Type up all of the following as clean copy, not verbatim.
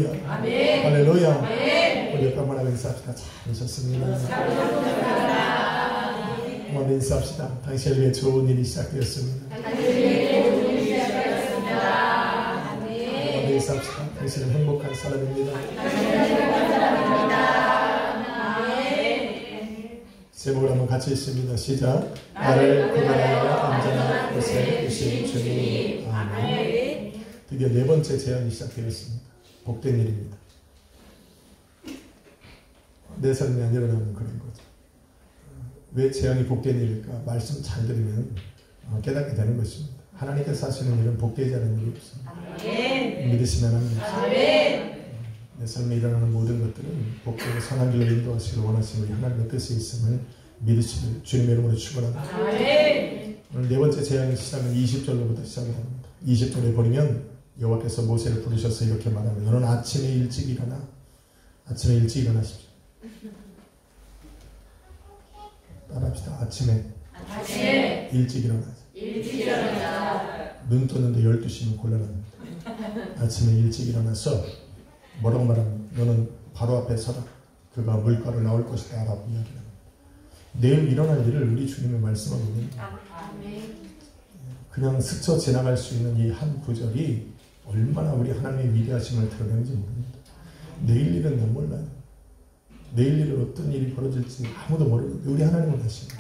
할렐루야. 아멘. 할렐루야. 아멘. 우리 옆에 한번 하고 인사합시다. 잘 오셨습니다. 한번 인사합시다. 당신을 위해 좋은 일이 시작되었습니다. 인사합시다. 당신은 행복한 사람입니다. 제목을 한번 같이 읽습니다. 시작. 나를 구원하여 안전한 곳에 두신 주님. 아멘. 드디어 네 번째 제안이 시작되었습니다. 복된 일입니다. 내 삶에 안 일어나는 그런 거죠. 왜 제안이 복된 일일까? 말씀 잘 들으면 깨닫게 되는 것입니다. 하나님께서 하시는 일은 복되지 않은 일이 없습니다. 믿으시면 합니다. 내 삶에 일어나는 모든 것들은 복되고 선한 길로 인도하시길 원하시는 우리 하나님의 뜻이 있음을 믿으시길 주님의 이름으로 축원합니다. 오늘 네 번째 제안의 시작은 20절로부터 시작이 됩니다. 20절에 보면 여호와께서 모세를 부르셔서 이렇게 말합니다. 너는 아침에 일찍 일어나. 아침에 일찍 일어나십시오. 따라합시다. 아침에 일찍 일어나자. 눈 떴는데 12시면 곤란합니다. 아침에 일찍 일어나서 뭐라고 말합니까? 너는 바로 앞에 서라. 그가 물가로 나올 것이다 라고 이야기합니다. 내일 일어날 일을 우리 주님이 말씀하고 있는 그냥 스쳐 지나갈 수 있는 이 한 구절이 얼마나 우리 하나님의 위대하심을 드러내는지 모릅니다. 내일 일은 못 몰라요. 내일 일은 어떤 일이 벌어질지 아무도 모르는데 우리 하나님은 아십니다.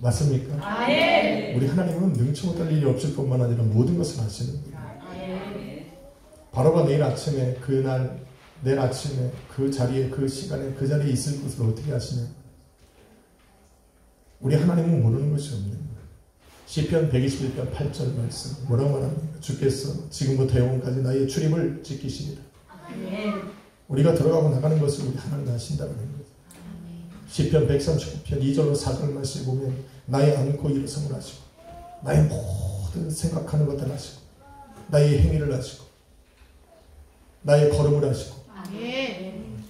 맞습니까? 우리 하나님은 능치 못할 일이 없을 뿐만 아니라 모든 것을 아시는 분이에요. 바로가 내일 아침에 그날 내일 아침에 그 자리에 그 시간에 그 자리에 있을 것을 어떻게 아시냐? 우리 하나님은 모르는 것이 없는 거예요. 시편 121편 8절 말씀 뭐라고 말합니까? 주께서 지금부터 영원까지 나의 출입을 지키시리라. 우리가 들어가고 나가는 것을 우리 하나님 아신다는 거예요. 시편 139편 2절로 4절 말씀에 보면 나의 앉고 일어섬을 하시고 나의 모든 생각하는 것들을 하시고 나의 행위를 하시고 나의 걸음을 하시고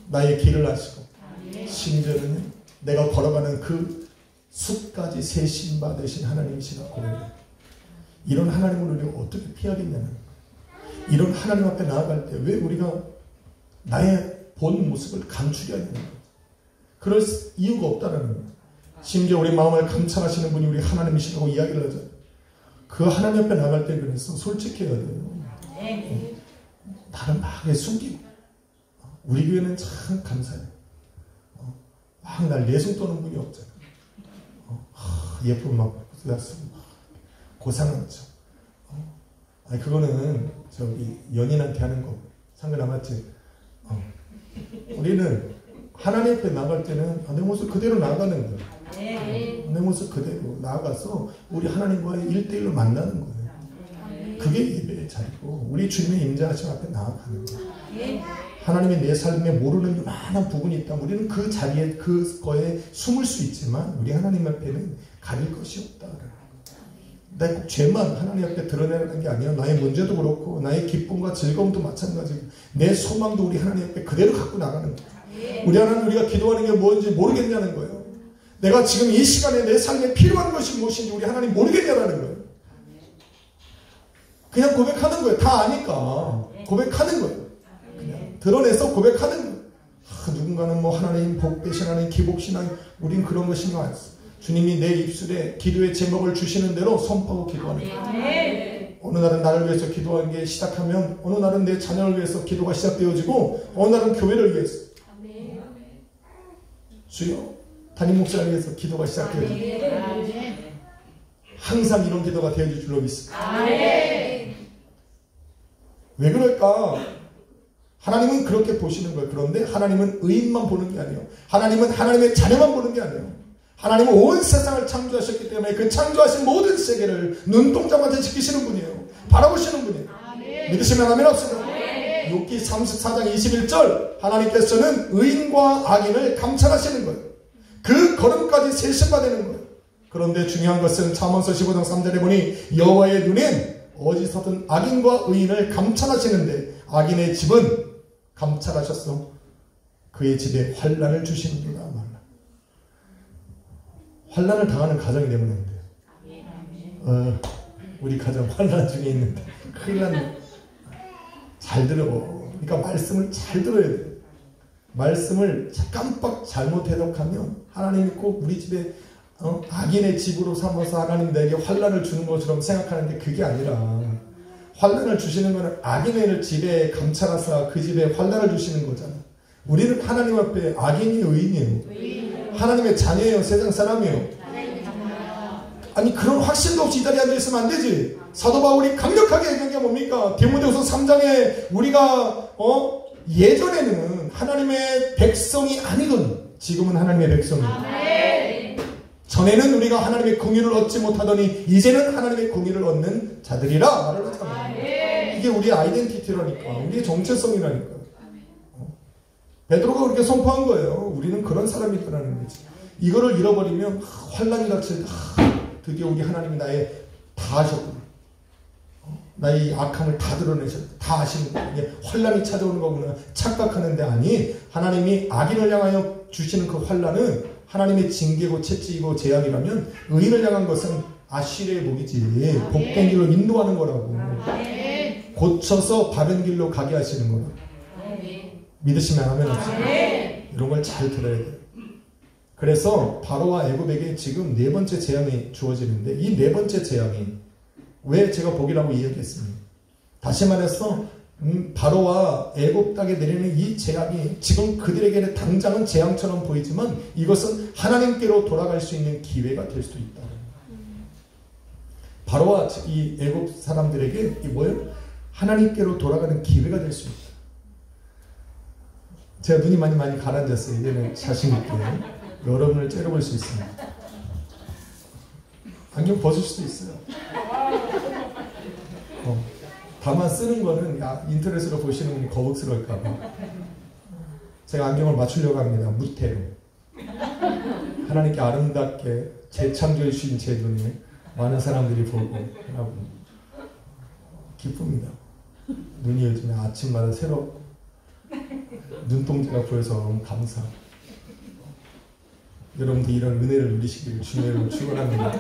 나의 길을 하시고 심지어는 내가 걸어가는 그 숲까지 세신 바 되신 하나님이시라고 그래요. 이런 하나님을 우리가 어떻게 피하겠냐는 거예요. 이런 하나님 앞에 나아갈 때 왜 우리가 나의 본 모습을 감추려 하냐는 거예요. 그럴 이유가 없다는 거예요. 심지어 우리 마음을 감찰하시는 분이 우리 하나님이시라고 이야기를 하죠. 그 하나님 앞에 나갈 때 그래서 솔직해야 돼요. 나를 막 숨기고 우리 교회는 참 감사해요. 막 날 내숭 떠는 분이 없잖아요. 예쁘고 막 고상하죠. 아니 그거는 저기 연인한테 하는 거 상관없지. 우리는 하나님 앞에 나갈 때는 내 모습 그대로 나가는 거예요. 내 모습 그대로 나아가서 우리 하나님과의 1대1로 만나는 거예요. 그게 예배의 자리고 우리 주님의 임재하심 앞에 나아가는 거예요. 하나님이 내 삶에 모르는 요만한 부분이 있다. 우리는 그 자리에 그거에 숨을 수 있지만 우리 하나님 앞에는 가릴 것이 없다. 내 꼭 죄만 하나님 앞에 드러내는 게 아니라 나의 문제도 그렇고 나의 기쁨과 즐거움도 마찬가지고 내 소망도 우리 하나님 앞에 그대로 갖고 나가는 거예요. 우리 하나님 우리가 기도하는 게 뭔지 모르겠냐는 거예요. 내가 지금 이 시간에 내 삶에 필요한 것이 무엇인지 우리 하나님 모르겠냐는 거예요. 그냥 고백하는 거예요. 다 아니까 고백하는 거예요. 그냥 드러내서 고백하는 거예요. 누군가는 뭐 하나님 복되신 하나님 기복신앙 우린 그런 거 신경 안 써. 주님이 내 입술에 기도의 제목을 주시는 대로 선포하고 기도하는 거예요. 어느 날은 나를 위해서 기도하는 게 시작하면 어느 날은 내 자녀를 위해서 기도가 시작되어지고 어느 날은 교회를 위해서 주여 담임 목사를 위해서 기도가 시작되어지고 항상 이런 기도가 되어질 줄로 믿습니다. 왜 그럴까? 하나님은 그렇게 보시는 거예요. 그런데 하나님은 의인만 보는 게 아니에요. 하나님은 하나님의 자녀만 보는 게 아니에요. 하나님은 온 세상을 창조하셨기 때문에 그 창조하신 모든 세계를 눈동자마다 지키시는 분이에요. 바라보시는 분이에요. 믿으시면 아멘 없습니다. 욥기 34장 21절 하나님께서는 의인과 악인을 감찰하시는 거예요. 그 걸음까지 세심받는 거예요. 그런데 중요한 것은 잠언서 15장 3절에 보니 여호와의 눈엔 어디서든 악인과 의인을 감찰하시는데 악인의 집은 감찰하셔서 그의 집에 환난을 주시는구나 말라. 환난을 당하는 가정이 되면 안 돼요. 우리 가정 환난 중에 있는데 큰일 났네. 잘 들어. 그러니까 말씀을 잘 들어야 돼. 말씀을 깜빡 잘못 해석하면 하나님이 꼭 우리 집에 악인의 집으로 삼아서 하나님 내게 환난을 주는 것처럼 생각하는데 그게 아니라 환난을 주시는 것은 악인의 집에 감찰하사 그 집에 환난을 주시는 거잖아. 우리는 하나님 앞에 악인이 의인이에요. 하나님의 자녀예요. 세상 사람이에요. 아니 그런 확신도 없이 이 자리에 앉아있으면 안 되지. 사도 바울이 강력하게 얘기한 게 뭡니까? 디모데후서 3장에 우리가 예전에는 하나님의 백성이 아니던 지금은 하나님의 백성이에요. 전에는 우리가 하나님의 공의를 얻지 못하더니 이제는 하나님의 공의를 얻는 자들이라 말을 하잖아요. 이게 우리의 아이덴티티라니까. 우리의 정체성이라니까. 베드로가 그렇게 선포한 거예요. 우리는 그런 사람이라는 거지. 이거를 잃어버리면 환난이 닥칠 드디어 우리 하나님이 나의 다 하셨구나. 나의 악함을 다 드러내셨다. 다 아시는구나. 이게 환난이 찾아오는 거구나 착각하는데 아니 하나님이 악인을 향하여 주시는 그 환난은 하나님의 징계고 채찍이고 재앙이라면 의인을 향한 것은 아시리의 복이지. 복된 길로 인도하는 거라고. 고쳐서 바른 길로 가게 하시는 거라고. 믿으시면 아멘 하시죠. 이런 걸 잘 들어야 돼요. 그래서 바로와 애굽에게 지금 네 번째 재앙이 주어지는데 이 네 번째 재앙이 왜 제가 복이라고 이야기했습니까? 다시 말해서 바로와 애굽 땅에 내리는 이 재앙이 지금 그들에게는 당장은 재앙처럼 보이지만 이것은 하나님께로 돌아갈 수 있는 기회가 될 수도 있다. 바로와 이 애굽 사람들에게 이 뭐예요? 하나님께로 돌아가는 기회가 될 수 있다. 제가 눈이 많이 가라앉았어요. 이제는 자신 있게 여러분을 째려볼 수 있습니다. 안경 벗을 수도 있어요. 다만 쓰는 거는 인터넷으로 보시는 분이 거북스러울까봐 제가 안경을 맞추려고 합니다. 무태로 하나님께 아름답게 재창조해 주신 제 눈에 많은 사람들이 보고 하고 기쁩니다. 눈이 요즘에 아침마다 새롭고 눈동자가 보여서 너무 감사합니다. 여러분들 이런 은혜를 누리시기를 주님으로 축원합니다.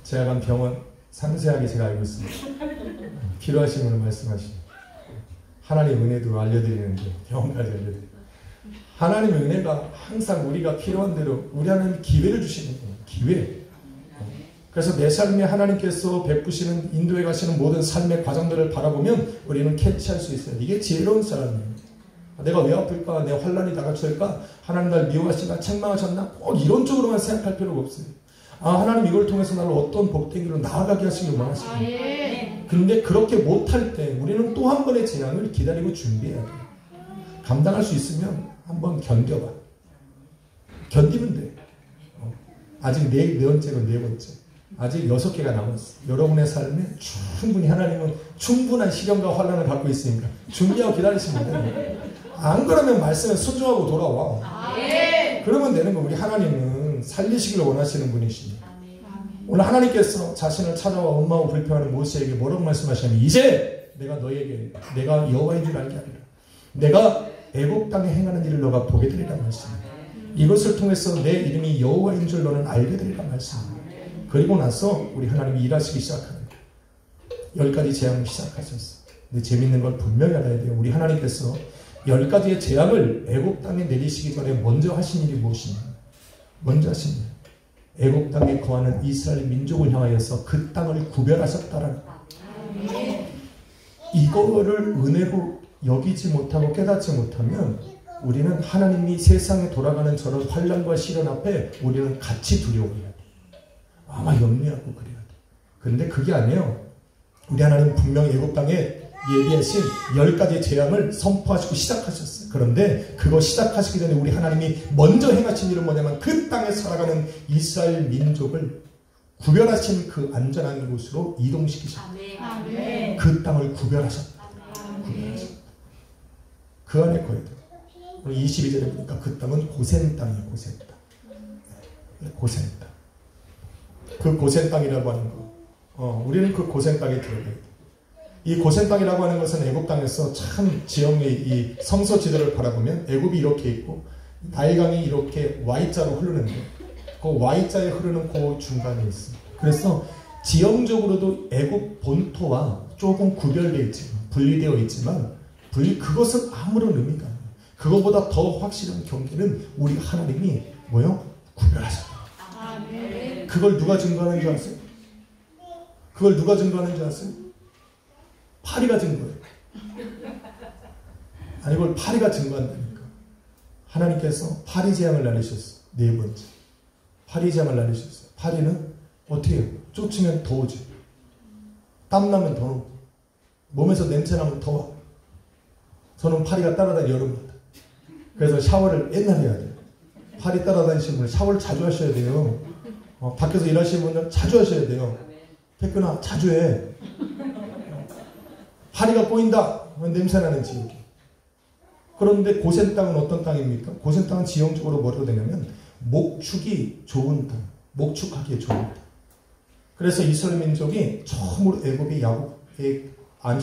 제가 간 병원 상세하게 제가 알고 있습니다. 필요하신 분은 말씀하시고 하나님의 은혜도 알려드리는데 병원까지 알려드려요. 하나님의 은혜가 항상 우리가 필요한 대로 우리 하나님 기회를 주시는 거예요. 기회. 그래서 내 삶에 하나님께서 베푸시는 인도해 가시는 모든 삶의 과정들을 바라보면 우리는 캐치할 수 있어요. 이게 지혜로운 사람이에요. 내가 왜 아플까? 내 환란이 다가칠까? 하나님 날 미워하시나? 책망하셨나? 꼭 이런 쪽으로만 생각할 필요가 없어요. 하나님 이걸 통해서 나를 어떤 복된 길로 나아가게 하시길 원하시고 근데 그렇게 못할 때 우리는 또 한 번의 재앙을 기다리고 준비해야 돼요. 감당할 수 있으면 한번 견뎌봐. 견디면 돼. 아직 네 번째로 네 번째. 아직 6개가 남았어. 여러분의 삶에 충분히 하나님은 충분한 시련과 환난을 갖고 있으니까 준비하고 기다리시면 돼요. 안 그러면 말씀에 순종하고 돌아와. 그러면 되는 거. 우리 하나님은 살리시기를 원하시는 분이십니다. 오늘 하나님께서 자신을 찾아와 원망하고 불평하는 모세에게 뭐라고 말씀하시냐면 이제 내가 너에게 내가 여호와인 줄 알게 하리라. 내가 애굽 땅에 행하는 일을 너가 보게 되리라 말씀입니다. 이것을 통해서 내 이름이 여호와인 줄 너는 알게 되리라 말씀입니다. 그리고 나서 우리 하나님이 일하시기 시작합니다. 10가지 재앙을 시작하셨어요. 근데 재밌는 걸 분명히 알아야 돼요. 우리 하나님께서 10가지의 재앙을 애굽 땅에 내리시기 전에 먼저 하신 일이 무엇이냐? 먼저 하신 일. 애굽 땅에 거하는 이스라엘 민족을 향하여서 그 땅을 구별하셨다라는 이거를 은혜로 여기지 못하고 깨닫지 못하면 우리는 하나님이 세상에 돌아가는 저런 환난과 시련 앞에 우리는 같이 두려워해야 돼. 아마 염려하고 그래야 돼. 그런데 그게 아니에요. 우리 하나님 분명히 애굽 땅에 예비하신 10가지의 재앙을 선포하시고 시작하셨어요. 그런데 그거 시작하시기 전에 우리 하나님이 먼저 행하신 일은 뭐냐면 그 땅에 살아가는 이스라엘 민족을 구별하신 그 안전한 곳으로 이동시키셨다. 그 땅을 구별하셨다. 그 안에 거예요. 오늘 22절에 보니까 그 땅은 고센 땅이에요. 고센 땅. 고센 땅. 그 고센 땅이라고 하는 거. 우리는 그 고센 땅에 들어가야 돼. 이 고센 땅이라고 하는 것은 애굽 땅에서 참 지형의 이 성서 지도를 바라보면 애굽이 이렇게 있고 나일강이 이렇게 Y자로 흐르는데 그 Y자에 흐르는 그 중간에 있습니다. 그래서 지형적으로도 애굽 본토와 조금 구별되어 있지만, 분리되어 있지만, 그것은 아무런 의미가 없어요. 그것보다 더 확실한 경계는 우리 하나님이 뭐요? 구별하셨다. 그걸 누가 증거하는 줄 아세요? 그걸 누가 증거하는 줄 아세요? 파리가 증거해요. 아니, 그걸 파리가 증거한다니까. 하나님께서 파리 재앙을 날리셨어요. 네 번째. 파리 재앙을 날리셨어요. 파리는 어떻게 해요? 쫓으면 더우지. 땀나면 더워. 몸에서 냄새나면 더워. 저는 파리가 따라다니 여름마다. 그래서 샤워를 옛날에 해야 돼요. 파리 따라다니시는 분은 샤워를 자주 하셔야 돼요. 밖에서 일하시는 분은 자주 하셔야 돼요. 태근아, 자주 해. 파리가 꼬인다. 냄새나는 지역이. 그런데 고센 땅은 어떤 땅입니까? 고센 땅은 지형적으로 뭐라고 되냐면 목축이 좋은 땅. 목축하기에 좋은 땅. 그래서 이스라엘 민족이 처음으로 애굽의 야곱의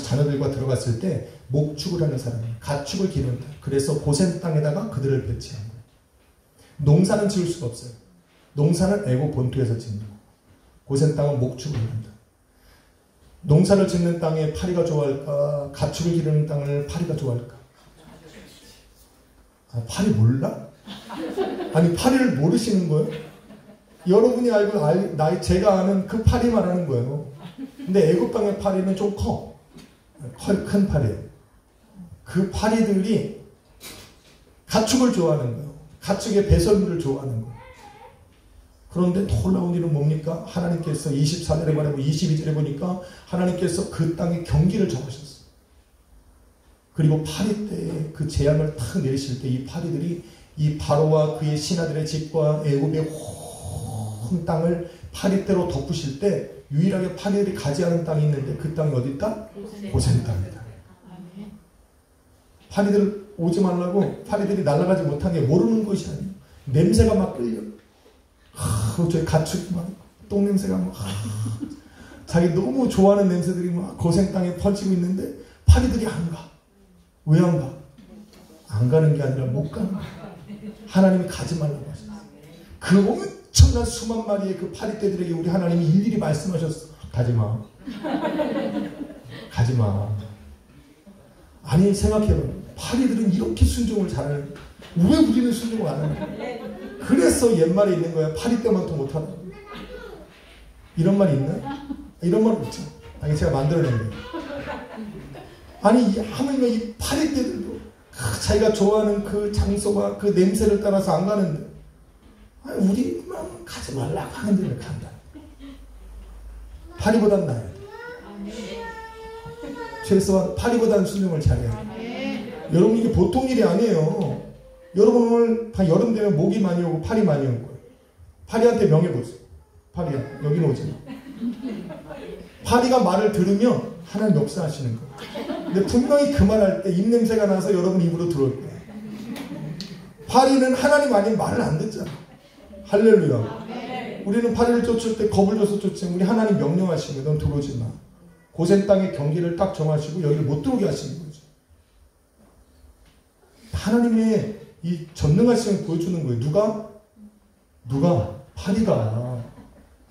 자녀들과 들어갔을 때 목축을 하는 사람이에요. 가축을 기르는 땅. 그래서 고센 땅에다가 그들을 배치한 거예요. 농사는 지을 수가 없어요. 농사는 애굽 본토에서 짓는 거예요. 고센 땅은 목축을 한다. 농사를 짓는 땅에 파리가 좋아할까? 가축을 기르는 땅을 파리가 좋아할까? 파리 몰라? 아니, 파리를 모르시는 거예요? 여러분이 알고 제가 아는 그 파리 말하는 거예요. 근데 애굽 땅의 파리는 좀 커. 큰 파리예요. 그 파리들이 가축을 좋아하는 거예요. 가축의 배설물을 좋아하는 거예요. 그런데 놀라운 일은 뭡니까? 하나님께서 24절에 말하고 22절에 보니까 하나님께서 그 땅의 경기를 정하셨어요. 그리고 파리 때에 그 재앙을 탁 내리실 때 이 파리들이 이 바로와 그의 신하들의 집과 애굽의 온 땅을 파리대로 덮으실 때 유일하게 파리들이 가지 않은 땅이 있는데 그 땅이 어디 있다? 고센 땅이다. 파리들 오지 말라고 파리들이 날아가지 못한 게 모르는 것이 아니에요. 냄새가 막 끌려. 저희 가축이 막 똥냄새가 막 자기 너무 좋아하는 냄새들이 막 고센 땅에 퍼지고 있는데 파리들이 안 가. 왜 안 가? 안 가는 게 아니라 못 가는 거야. 하나님이 가지 말라고 하셨어요. 그 엄청난 수만 마리의 그 파리떼들에게 우리 하나님이 일일이 말씀하셨어. 가지 마. 가지 마. 아니, 생각해봐. 파리들은 이렇게 순종을 잘하는 거야. 왜 우리는 순종을 안 하는 거야? 그래서 옛말에 있는 거야. 파리떼만 더 못하다. 이런 말이 있나? 이런 말 없죠. 아니, 제가 만들어낸 거예요. 아니, 하물며 이 파리떼들도 자기가 좋아하는 그 장소와 그 냄새를 따라서 안 가는데, 아니, 우리만 가지 말라고 하는 데를 간다. 파리보단 나아요. 최소한 파리보다는 순종을 잘해요. 여러분, 이게 보통 일이 아니에요. 여러분, 오늘 다 여름 되면 모기 많이 오고 파리 많이 올 거예요. 파리한테 명해보세요. 파리야, 여기는 오지 마. 파리가 말을 들으면 하나님 역사하시는 거예요. 근데 분명히 그 말할 때 입냄새가 나서 여러분 입으로 들어올 거예요. 파리는 하나님 아닌 말을 안 듣잖아. 할렐루야. 우리는 파리를 쫓을 때 겁을 줘서 쫓지, 우리 하나님 명령하시면 넌 들어오지 마. 고센 땅의 경계를 딱 정하시고 여기를 못 들어오게 하시는 거죠. 하나님의 이 전능하심을 보여주는 거예요. 누가? 파리가.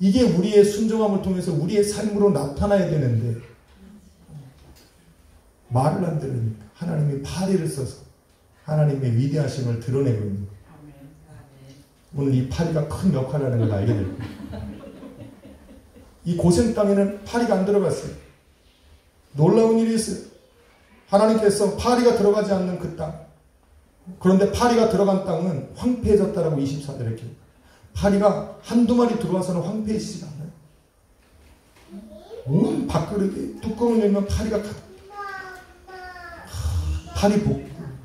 이게 우리의 순종함을 통해서 우리의 삶으로 나타나야 되는데 말을 안 들으니까 하나님이 파리를 써서 하나님의 위대하심을 드러내고 있는 거예요. 오늘 이 파리가 큰 역할을 하는 걸 알게 될 거예요. 이 고센 땅에는 파리가 안 들어갔어요. 놀라운 일이 있어요. 하나님께서 파리가 들어가지 않는 그 땅, 그런데 파리가 들어간 땅은 황폐해졌다라고 24절에 기록해요. 파리가 한두 마리 들어와서는 황폐해지지가 않아요. 온 밥그릇에 뚜껑을 열면 파리가 파리 볶고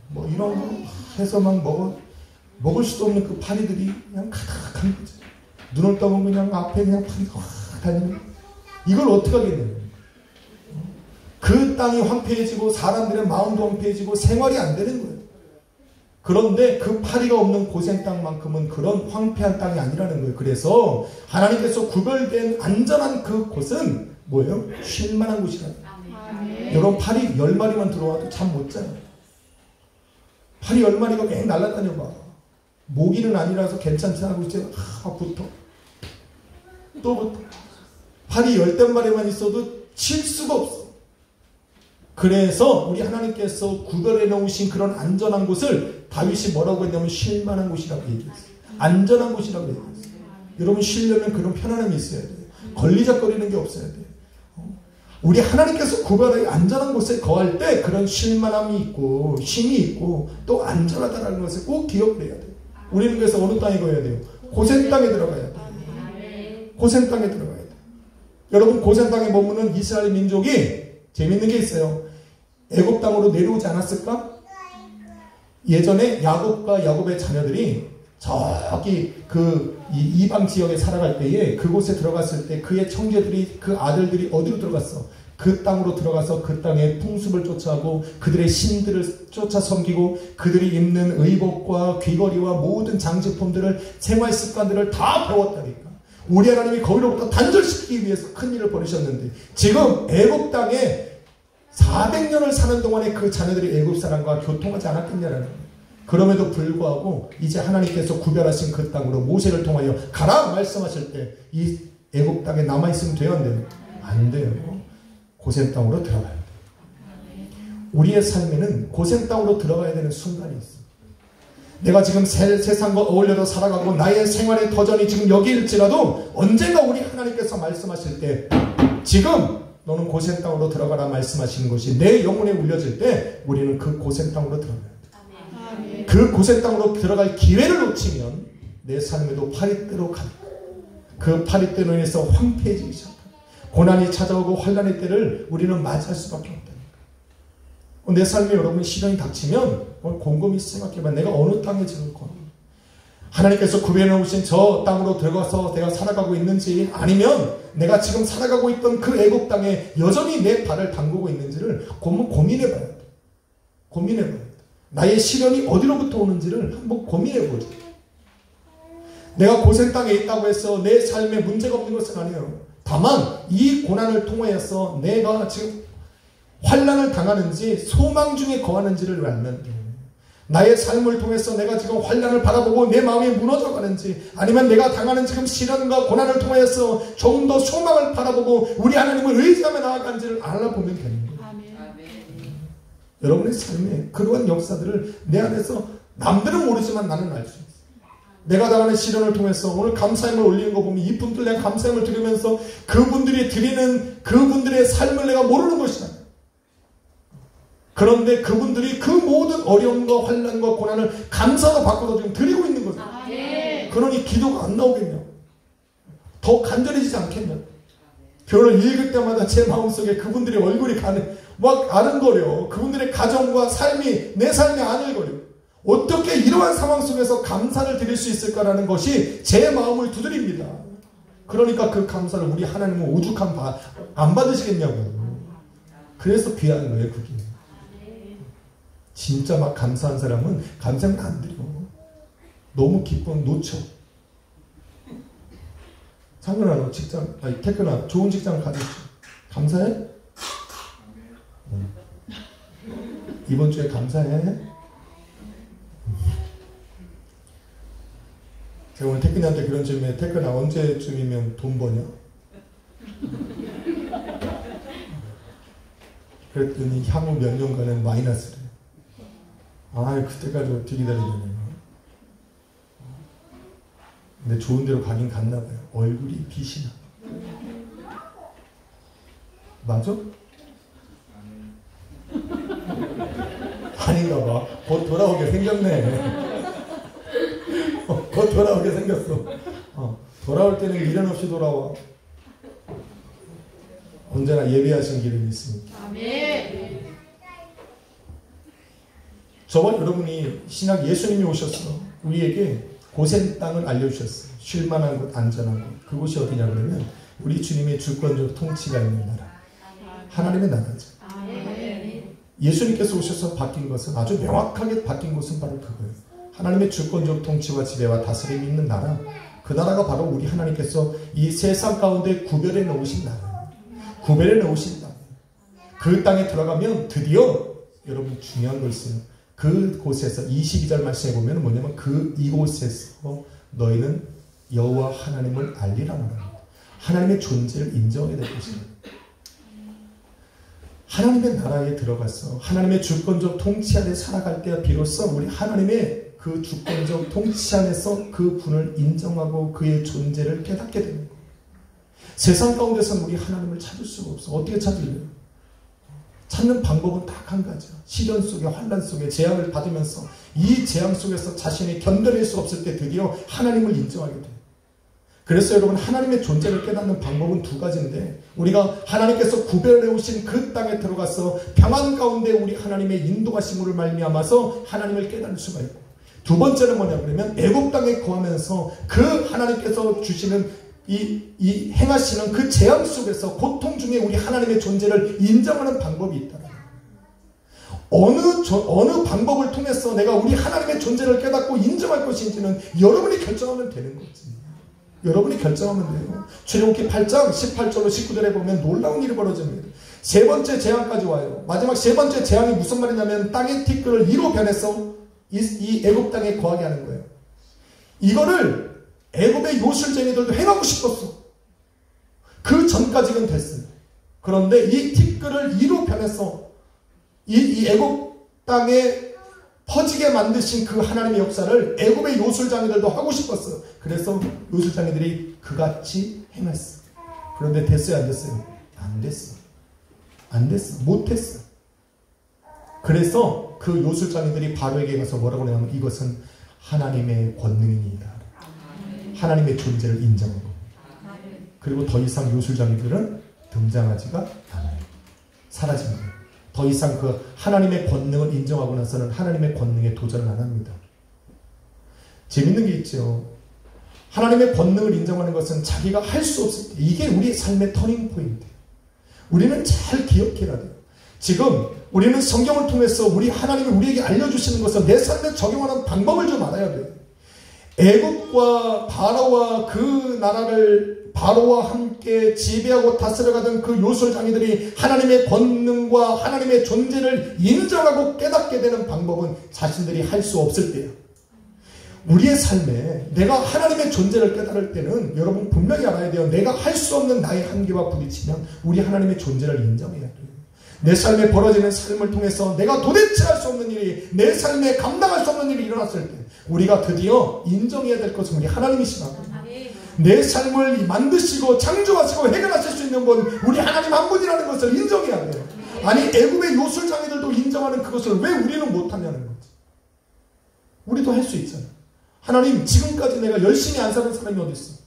뭐 이런 거 해서 막 먹을 수도 없는 그 파리들이 그냥 가득한 거죠. 눈을 떠보면 그냥 앞에 그냥 파리가 확 다니는 거예요. 이걸 어떻게 하겠냐고요. 그 땅이 황폐해지고 사람들의 마음도 황폐해지고 생활이 안 되는 거예요. 그런데 그 파리가 없는 고센 땅만큼은 그런 황폐한 땅이 아니라는 거예요. 그래서 하나님께서 구별된 안전한 그 곳은 뭐예요? 쉴만한 곳이라는 거예요. 여러분, 파리 10마리만 들어와도 잠 못 자요. 파리 10마리가 맹 날아다녀 봐. 모기는 아니라서 괜찮지 하고 이제 붙어. 또 붙어. 팔이 열댓 마리만 있어도 칠 수가 없어. 그래서 우리 하나님께서 구별해 놓으신 그런 안전한 곳을 다윗이 뭐라고 했냐면 쉴만한 곳이라고 얘기했어요. 안전한 곳이라고 얘기했어요. 여러분 쉬려면 그런 편안함이 있어야 돼요. 걸리적거리는 게 없어야 돼요. 우리 하나님께서 구별하여 안전한 곳에 거할 때 그런 쉴만함이 있고 쉼이 있고 또 안전하다는 것을 꼭 기억을 해야 돼요. 우리는 그래서 어느 땅에 거해야 돼요? 고센 땅에 들어가야 돼요. 고센 땅에 들어가야 돼요. 여러분 고센 땅에 머무는 이스라엘 민족이 재밌는 게 있어요. 애굽 땅으로 내려오지 않았을까? 예전에 야곱과 야곱의 자녀들이 저기 이방 지역에 살아갈 때에 그곳에 들어갔을 때 그의 청제들이 그 아들들이 어디로 들어갔어? 그 땅으로 들어가서 그 땅의 풍습을 쫓아하고 그들의 신들을 쫓아 섬기고 그들이 입는 의복과 귀걸이와 모든 장식품들을 생활 습관들을 다 배웠다니까. 우리 하나님이 거기로부터 단절시키기 위해서 큰 일을 벌이셨는데 지금 애굽 땅에 400년을 사는 동안에 그 자녀들이 애굽 사람과 교통하지 않았겠냐라는 거예요. 그럼에도 불구하고 이제 하나님께서 구별하신 그 땅으로 모세를 통하여 가라 말씀하실 때 이 애굽 땅에 남아있으면 돼요 안 돼요? 안 돼요. 고센 땅으로 들어가야 돼요. 우리의 삶에는 고센 땅으로 들어가야 되는 순간이 있어요. 내가 지금 세상과 어울려서 살아가고 나의 생활의 터전이 지금 여기일지라도 언젠가 우리 하나님께서 말씀하실 때 지금 너는 고센 땅으로 들어가라 말씀하시는 것이 내 영혼에 울려질 때 우리는 그 고센 땅으로 들어가야 돼요. 그 고센 땅으로 들어갈 기회를 놓치면 내 삶에도 파리떼로 가고 그 파리떼로 인해서 황폐해지기 시작합니다. 고난이 찾아오고 환난의 때를 우리는 맞이할 수밖에 없다니까. 내 삶에 여러분 시련이 닥치면 곰곰이 생각해봐. 내가 어느 땅에 지금 거니? 하나님께서 구별해 놓으신 저 땅으로 들어가서 내가 살아가고 있는지 아니면 내가 지금 살아가고 있던 그 애굽 땅에 여전히 내 발을 담그고 있는지를 고민해봐야 돼. 고민해봐야 돼. 나의 시련이 어디로부터 오는지를 한번 고민해보자. 내가 고센 땅에 있다고 해서 내 삶에 문제가 없는 것은 아니에요. 다만 이 고난을 통하여서 내가 지금 환난을 당하는지 소망 중에 거하는지를 알면 돼요. 나의 삶을 통해서 내가 지금 환난을 바라보고 내 마음이 무너져가는지 아니면 내가 당하는 지금 시련과 고난을 통해서 좀 더 소망을 바라보고 우리 하나님을 의지하며 나아가는지를 알아보면 되는 거예요. 여러분의 삶에 그러한 역사들을 내 안에서 남들은 모르지만 나는 알 수 있어요. 내가 당하는 시련을 통해서 오늘 감사함을 올리는 거 보면 이분들 내가 감사함을 드리면서 그분들이 드리는 그분들의 삶을 내가 모르는 것이다. 그런데 그분들이 그 모든 어려움과 환난과 고난을 감사로 바꿔서 지금 드리고 있는 거죠. 그러니 기도가 안 나오겠냐? 더 간절해지지 않겠냐? 교를 읽을 때마다 제 마음속에 그분들의 얼굴이 막 아른거려. 그분들의 가정과 삶이 내 삶에 아른거려. 어떻게 이러한 상황 속에서 감사를 드릴 수 있을까라는 것이 제 마음을 두드립니다. 그러니까 그 감사를 우리 하나님은 오죽한 안 받으시겠냐고요. 그래서 귀한 거예요, 그게. 진짜 막 감사한 사람은 감사는 안 드려. 너무 기쁨 놓쳐. 상근아, 너 태근아, 좋은 직장을 가졌지. 감사해? 이번 주에 감사해? 제가 오늘 태근이한테 그런 질문에 태근아 언제쯤이면 돈 버냐? 그랬더니 향후 몇 년간은 마이너스래. 그때까지 어떻게 기다리냐면. 근데 좋은 데로 가긴 갔나 봐요. 얼굴이 빛이 나. 맞아? 아닌가 봐. 곧 돌아오게 생겼네. 곧 돌아오게 생겼어. 돌아올 때는 미련 없이 돌아와. 언제나 예배하신 기름이 있습니다. 아멘. 저와 여러분이 신학 예수님이 오셔서 우리에게 고센 땅을 알려주셨어요. 쉴만한 곳, 안전한 곳. 그곳이 어디냐 그러면 우리 주님의 주권적 통치가 있는 나라. 하나님의 나라죠. 예수님께서 오셔서 바뀐 것은 아주 명확하게 바뀐 것은 바로 그거예요. 하나님의 주권적 통치와 지배와 다스림이 있는 나라. 그 나라가 바로 우리 하나님께서 이 세상 가운데 구별해 놓으신 나라. 구별해 놓으신 나라. 그 땅에 들어가면 드디어 여러분 중요한 거 있어요. 그곳에서 22절 말씀에 보면 뭐냐면 이곳에서 너희는 여호와 하나님을 알리라 말합니다. 하나님의 존재를 인정하게 될 것입니다. 하나님의 나라에 들어가서 하나님의 주권적 통치 안에 살아갈 때야 비로소 우리 하나님의 그 주권적 통치 안에서 그 분을 인정하고 그의 존재를 깨닫게 되는 거예요. 세상 가운데서는 우리 하나님을 찾을 수가 없어. 어떻게 찾을래요? 찾는 방법은 딱 한 가지야. 시련 속에, 환난 속에 재앙을 받으면서 이 재앙 속에서 자신이 견뎌낼 수 없을 때 드디어 하나님을 인정하게 돼요. 그래서 여러분, 하나님의 존재를 깨닫는 방법은 두 가지인데, 우리가 하나님께서 구별해 오신 그 땅에 들어가서 평안 가운데 우리 하나님의 인도하심으로 말미암아서 하나님을 깨달을 수가 있고, 두 번째는 뭐냐 그러면 애굽 땅에 거하면서 그 하나님께서 주시는 이 행하시는 그 재앙 속에서 고통 중에 우리 하나님의 존재를 인정하는 방법이 있다. 어느 방법을 통해서 내가 우리 하나님의 존재를 깨닫고 인정할 것인지는 여러분이 결정하면 되는 거지. 여러분이 결정하면 돼요. 출애굽기 8장 18절로 19절에 보면 놀라운 일이 벌어집니다. 세 번째 재앙까지 와요. 마지막 세 번째 재앙이 무슨 말이냐면 땅의 티끌을 이로 변해서 이 애굽 땅에 거하게 하는 거예요. 이거를 애굽의 요술쟁이들도 행하고 싶었어. 그 전까지는 됐어요. 그런데 이 티끌을 이로 변해서 이 애굽 땅에 퍼지게 만드신 그 하나님의 역사를 애굽의 요술장이들도 하고 싶었어요. 그래서 요술장이들이 그같이 행했어. 그런데 됐어요, 안 됐어요? 안 됐어. 안 됐어. 못했어. 그래서 그 요술장이들이 바로에게 가서 뭐라고 하냐면 이것은 하나님의 권능입니다. 하나님의 존재를 인정하고, 그리고 더 이상 요술장이들은 등장하지가 않아요. 사라진 거예요. 더 이상 그 하나님의 권능을 인정하고 나서는 하나님의 권능에 도전을 안 합니다. 재밌는 게 있죠. 하나님의 권능을 인정하는 것은 자기가 할 수 없을 때, 이게 우리의 삶의 터닝 포인트예요. 우리는 잘 기억해야 돼요. 지금 우리는 성경을 통해서 우리 하나님이 우리에게 알려주시는 것을 내 삶에 적용하는 방법을 좀 알아야 돼요. 애굽과 바로와 그 나라를 바로와 함께 지배하고 다스려가던 그 요술장이들이 하나님의 권능과 하나님의 존재를 인정하고 깨닫게 되는 방법은 자신들이 할 수 없을 때예요. 우리의 삶에 내가 하나님의 존재를 깨달을 때는 여러분 분명히 알아야 돼요. 내가 할 수 없는 나의 한계와 부딪히면 우리 하나님의 존재를 인정해야 돼요. 내 삶에 벌어지는 삶을 통해서 내가 도대체 할 수 없는 일이, 내 삶에 감당할 수 없는 일이 일어났을 때 우리가 드디어 인정해야 될 것은 우리 하나님이시라고. 내 삶을 만드시고 창조하시고 해결하실 수 있는 분 우리 하나님 한 분이라는 것을 인정해야 돼요. 아니 애굽의 요술장이들도 인정하는 그것을 왜 우리는 못하냐는 거지. 우리도 할 수 있잖아. 하나님, 지금까지 내가 열심히 안 사는 사람이 어디 있어?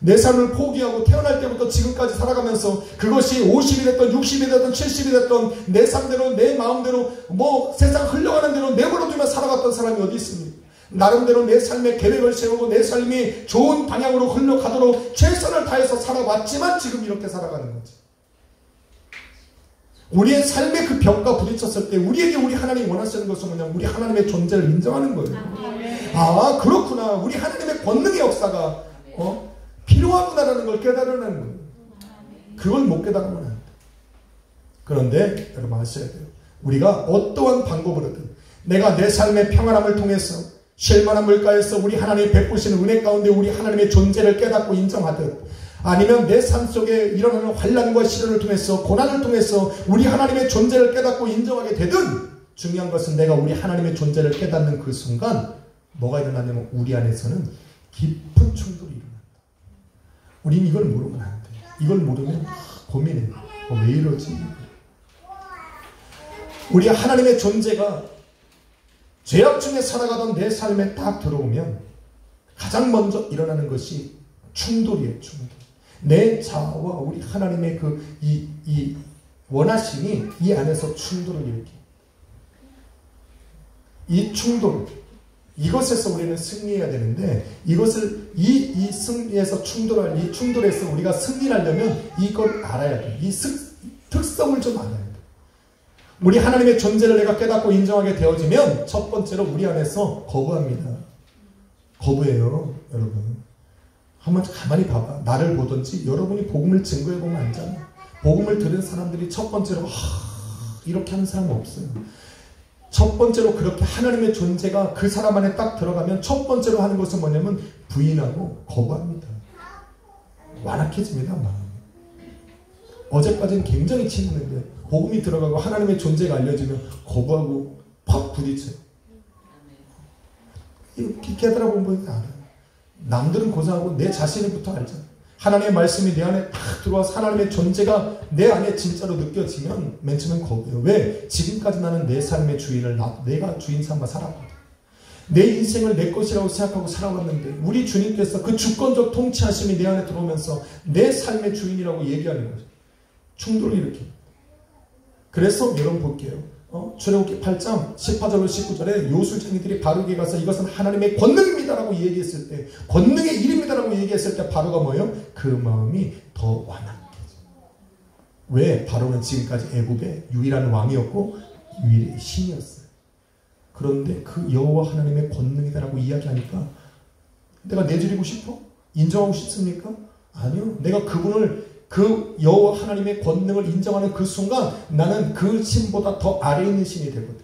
내 삶을 포기하고 태어날 때부터 지금까지 살아가면서 그것이 50이 됐던 60이 됐던 70이 됐던 내 삶대로 내 마음대로 뭐 세상 흘러가는 대로 내버려두며 살아갔던 사람이 어디 있습니까? 나름대로 내 삶의 계획을 세우고 내 삶이 좋은 방향으로 흘러가도록 최선을 다해서 살아왔지만 지금 이렇게 살아가는 거지. 우리의 삶의 그 벽과 부딪혔을 때 우리에게 우리 하나님이 원하시는 것은 뭐냐? 우리 하나님의 존재를 인정하는 거예요. 아, 그렇구나. 우리 하나님의 권능의 역사가 필요하구나라는 걸 깨달으라는 거예요. 그걸 못 깨달으면 안 돼. 그런데 여러분 아셔야 돼요. 우리가 어떠한 방법으로든 내가 내 삶의 평안함을 통해서 쉴만한 물가에서 우리 하나님이 베푸시는 은혜 가운데 우리 하나님의 존재를 깨닫고 인정하듯, 아니면 내 삶 속에 일어나는 환난과 시련을 통해서 고난을 통해서 우리 하나님의 존재를 깨닫고 인정하게 되든, 중요한 것은 내가 우리 하나님의 존재를 깨닫는 그 순간 뭐가 일어나냐면 우리 안에서는 깊은 충돌이 일어난다. 우린 이걸 모르면 안 돼. 이걸 모르면 고민해. 왜 이러지? 우리 하나님의 존재가 죄악 중에 살아가던 내 삶에 딱 들어오면 가장 먼저 일어나는 것이 충돌이에요. 충돌. 내 자아와 우리 하나님의 이 원하심이 이 안에서 충돌을 일으켜. 이 충돌, 이것에서 우리는 승리해야 되는데, 이것을 이 승리에서 충돌할, 이 충돌에서 우리가 승리하려면 이걸 알아야 돼. 이 특성을 좀 알아야 돼. 우리 하나님의 존재를 내가 깨닫고 인정하게 되어지면 첫 번째로 우리 안에서 거부합니다. 거부해요. 여러분 한번 가만히 봐봐. 나를 보든지 여러분이 복음을 증거해보면 알잖아. 복음을 들은 사람들이 첫 번째로 이렇게 하는 사람은 없어요. 첫 번째로 그렇게 하나님의 존재가 그 사람 안에 딱 들어가면 첫 번째로 하는 것은 뭐냐면 부인하고 거부합니다. 완악해집니다. 마음이. 어제까지는 굉장히 친했는데 복음이 들어가고 하나님의 존재가 알려지면 거부하고 팍 부딪혀요. 이렇게 깨달아보면 알아요. 남들은 고생하고 내 자신부터 알잖아. 하나님의 말씀이 내 안에 딱 들어와서 하나님의 존재가 내 안에 진짜로 느껴지면 맨 처음엔 거부해요. 왜? 지금까지 나는 내 삶의 주인을 내가 주인 삼아 살아왔거든. 내 인생을 내 것이라고 생각하고 살아왔는데 우리 주님께서 그 주권적 통치하심이 내 안에 들어오면서 내 삶의 주인이라고 얘기하는 거죠. 충돌을 일으킵니다. 그래서 여러분 볼게요. 출애굽기 8장 18절로 19절에 요술쟁이들이 바로에게 가서 이것은 하나님의 권능입니다라고 얘기했을 때, 권능의 일입니다라고 얘기했을 때 바로가 뭐예요? 그 마음이 더 완악해져. 왜? 바로는 지금까지 애굽의 유일한 왕이었고 유일의 신이었어요. 그런데 그 여호와 하나님의 권능이다라고 이야기하니까 내가 내드리고 싶어? 인정하고 싶습니까? 아니요. 내가 그분을 그 여호와 하나님의 권능을 인정하는 그 순간 나는 그 신보다 더 아래에 있는 신이 되거든.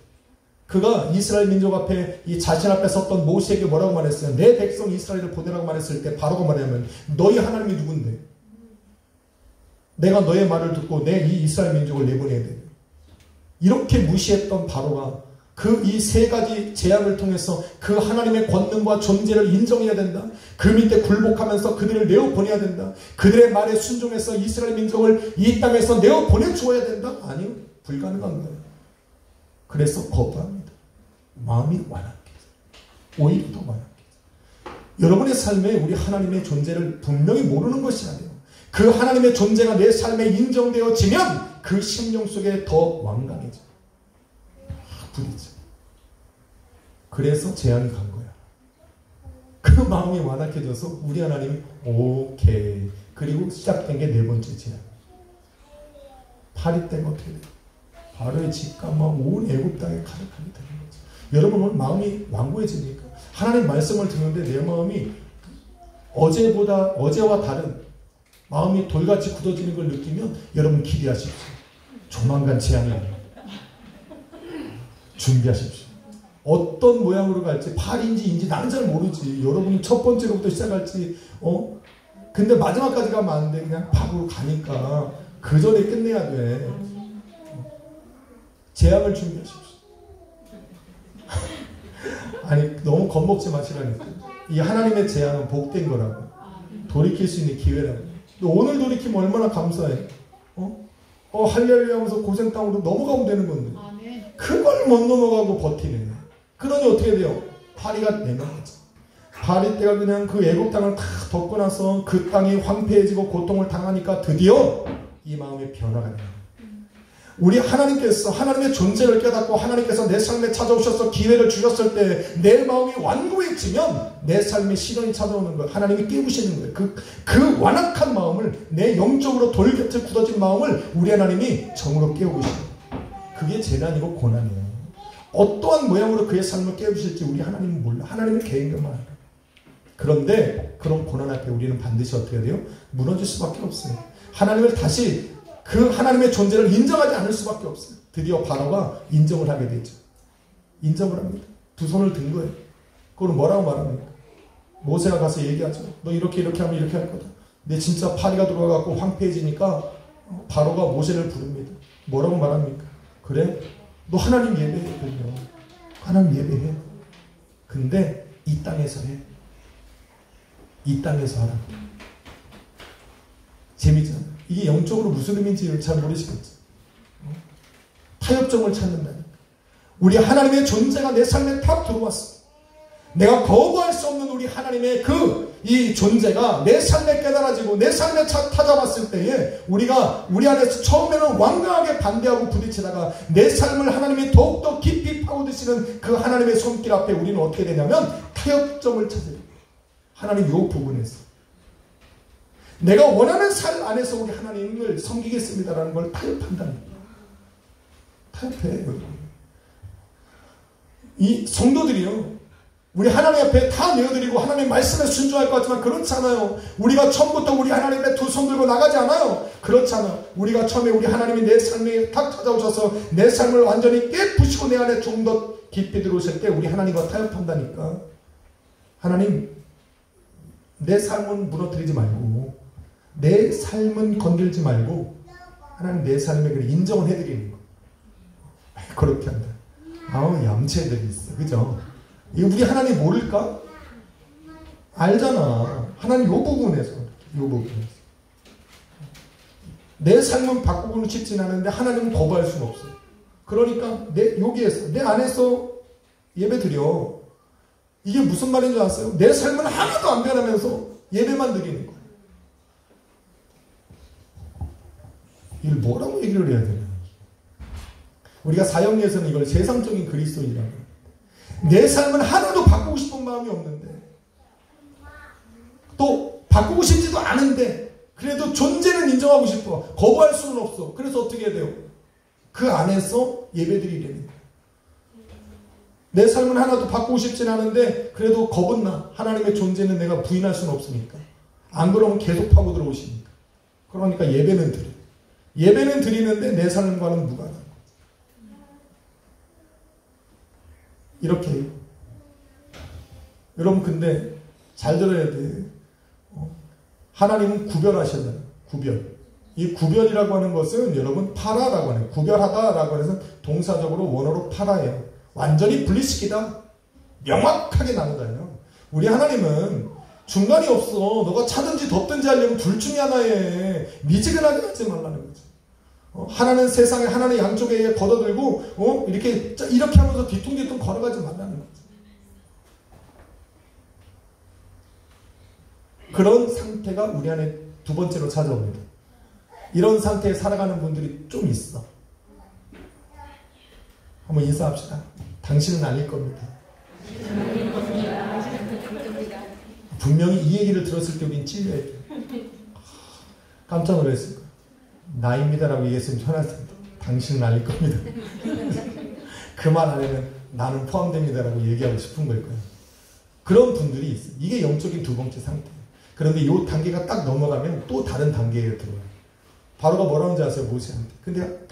그가 이스라엘 민족 앞에 이 자신 앞에 섰던 모세에게 뭐라고 말했어요? 내 백성 이스라엘을 보내라고 말했을 때 바로가 뭐냐면 너희 하나님이 누군데? 내가 너의 말을 듣고 내 이 이스라엘 민족을 내보내야 돼. 이렇게 무시했던 바로가 그 이 세 가지 재앙을 통해서 그 하나님의 권능과 존재를 인정해야 된다. 그 밑에 굴복하면서 그들을 내어보내야 된다. 그들의 말에 순종해서 이스라엘 민족을 이 땅에서 내어보내주어야 된다. 아니요. 불가능한 거예요. 그래서 거부합니다. 마음이 완악해져. 오히려 더 완악해져. 여러분의 삶에 우리 하나님의 존재를 분명히 모르는 것이 아니에요. 그 하나님의 존재가 내 삶에 인정되어지면 그 심령 속에 더 완강해져. 부딪혀. 그래서 재앙이 간 거야. 그 마음이 완악해져서 우리 하나님이 오케이. 그리고 시작된 게 네 번째 재앙. 파리 때가 어떻게 돼요? 바로의 집과 온 애굽 땅에 가득하게 되는 거죠. 여러분 오늘 마음이 완고해집니까? 하나님 말씀을 듣는데 내 마음이 어제와 다른 마음이 돌같이 굳어지는 걸 느끼면 여러분 기대하십시오. 조만간 재앙이 옵니다. 준비하십시오. 어떤 모양으로 갈지 팔인지 인지 나는 잘 모르지. 여러분이 첫 번째로부터 시작할지 근데 마지막까지 가면 안 돼. 그냥 팍으로 가니까 그 전에 끝내야 돼. 재앙을 준비하십시오. 아니 너무 겁먹지 마시라니까. 이 하나님의 재앙은 복된 거라고. 돌이킬 수 있는 기회라고. 오늘 돌이키면 얼마나 감사해. 할렐루야 하면서 고생 땅으로 넘어가면 되는 건데. 그걸 못 넘어가고 버티네. 그러니 어떻게 돼요? 파리가 내려가죠. 파리 때가 그냥 그 애국 땅을 다 덮고 나서 그 땅이 황폐해지고 고통을 당하니까 드디어 이 마음의 변화가 돼요. 우리 하나님께서 하나님의 존재를 깨닫고 하나님께서 내 삶에 찾아오셔서 기회를 주셨을 때 내 마음이 완고해지면 내 삶에 시련이 찾아오는 거예요. 하나님이 깨우시는 거예요. 그 완악한 마음을 내 영적으로 돌같이 굳어진 마음을 우리 하나님이 정으로 깨우고 있어요. 그게 재난이고 고난이에요. 어떠한 모양으로 그의 삶을 깨우실지 우리 하나님은 몰라. 하나님의 계획만 알아요. 그런데 그런 고난 앞에 우리는 반드시 어떻게 해야 돼요? 무너질 수밖에 없어요. 하나님을 다시 그 하나님의 존재를 인정하지 않을 수밖에 없어요. 드디어 바로가 인정을 하게 되죠. 인정을 합니다. 두 손을 든 거예요. 그걸 뭐라고 말합니까? 모세가 가서 얘기하죠. 너 이렇게 하면 이렇게 할 거다. 근데 진짜 파리가 들어와갖고 황폐해지니까 바로가 모세를 부릅니다. 뭐라고 말합니까? 그래? 너 하나님 예배했거든요. 하나님 예배해. 근데 이 땅에서 해. 이 땅에서 하라. 재미잖아. 이게 영적으로 무슨 의미인지 잘 모르시겠지. 타협점을 찾는다니까. 우리 하나님의 존재가 내 삶에 탁 들어왔어. 내가 거부할 수 없는 우리 하나님의 이 존재가 내 삶에 깨달아지고 내 삶에 찾아왔을 때에 우리가 우리 안에서 처음에는 완강하게 반대하고 부딪히다가 내 삶을 하나님이 더욱더 깊이 파고드시는 그 하나님의 손길 앞에 우리는 어떻게 되냐면 타협점을 찾아요. 하나님 요 부분에서 내가 원하는 삶 안에서 우리 하나님을 섬기겠습니다라는 걸 타협한다는 거예요. 타협해. 이 성도들이요. 우리 하나님 앞에 다 내어드리고 하나님의 말씀에 순종할 것 같지만 그렇지 않아요. 우리가 처음부터 우리 하나님의 두 손 들고 나가지 않아요. 그렇지 않아요. 우리가 처음에 우리 하나님이 내 삶에 탁 찾아오셔서 내 삶을 완전히 깨부시고 내 안에 좀 더 깊이 들어오실 때 우리 하나님과 타협한다니까. 하나님 내 삶은 무너뜨리지 말고 내 삶은 건들지 말고 하나님 내 삶에 인정을 해드리는 거. 그렇게 한다. 아우 얌체들이 있어. 그죠? 이거 우리 하나님 모를까? 알잖아. 하나님 요 부분에서. 내 삶은 바꾸고는 싶진 않은데 하나님은 거부할 수는 없어. 그러니까 여기에서 내 안에서 예배 드려. 이게 무슨 말인 줄 아세요? 내 삶은 하나도 안 변하면서 예배만 드리는 거예요. 이걸 뭐라고 얘기를 해야 되나? 우리가 사형리에서는 이걸 세상적인 그리스도인이라고 해요. 내 삶은 하나도 바꾸고 싶은 마음이 없는데 또 바꾸고 싶지도 않은데 그래도 존재는 인정하고 싶어. 거부할 수는 없어. 그래서 어떻게 해야 돼요? 그 안에서 예배드리려는 거예요. 내 삶은 하나도 바꾸고 싶진 않은데 그래도 겁은 나. 하나님의 존재는 내가 부인할 수는 없으니까. 안 그러면 계속 파고 들어오시니까. 그러니까 예배는 드려. 예배는 드리는데 내 삶과는 무관한 거예요. 이렇게 해요. 여러분 근데 잘 들어야 돼. 하나님은 구별하셨잖아요. 구별. 이 구별이라고 하는 것은 여러분 파라라고 하는 구별하다라고 해서 동사적으로 원어로 파라예요. 완전히 분리시키다. 명확하게 나누다요. 우리 하나님은 중간이 없어. 너가 차든지 덥든지 하려면 둘 중에 하나에 미지근하게 하지 말라는 거죠. 하나는 세상에 하나는 양쪽에 걷어들고 이렇게 하면서 뒤뚱뒤뚱 걸어가지 말라는 거죠. 그런 상태가 우리 안에 두 번째로 찾아옵니다. 이런 상태에 살아가는 분들이 좀 있어. 한번 인사합시다. 당신은 아닐 겁니다. 분명히 이 얘기를 들었을 때 우린 찔려야 돼. 깜짝 놀랐을 거야. 나입니다라고 얘기했으면 편했을 텐데 당신은 아닐 겁니다. 그 말 안에는 나는 포함됩니다라고 얘기하고 싶은 걸 거예요. 그런 분들이 있어요. 이게 영적인 두 번째 상태예요. 그런데 이 단계가 딱 넘어가면 또 다른 단계에 들어와요. 바로가 뭐라고 하는지 아세요? 모세한테. 근데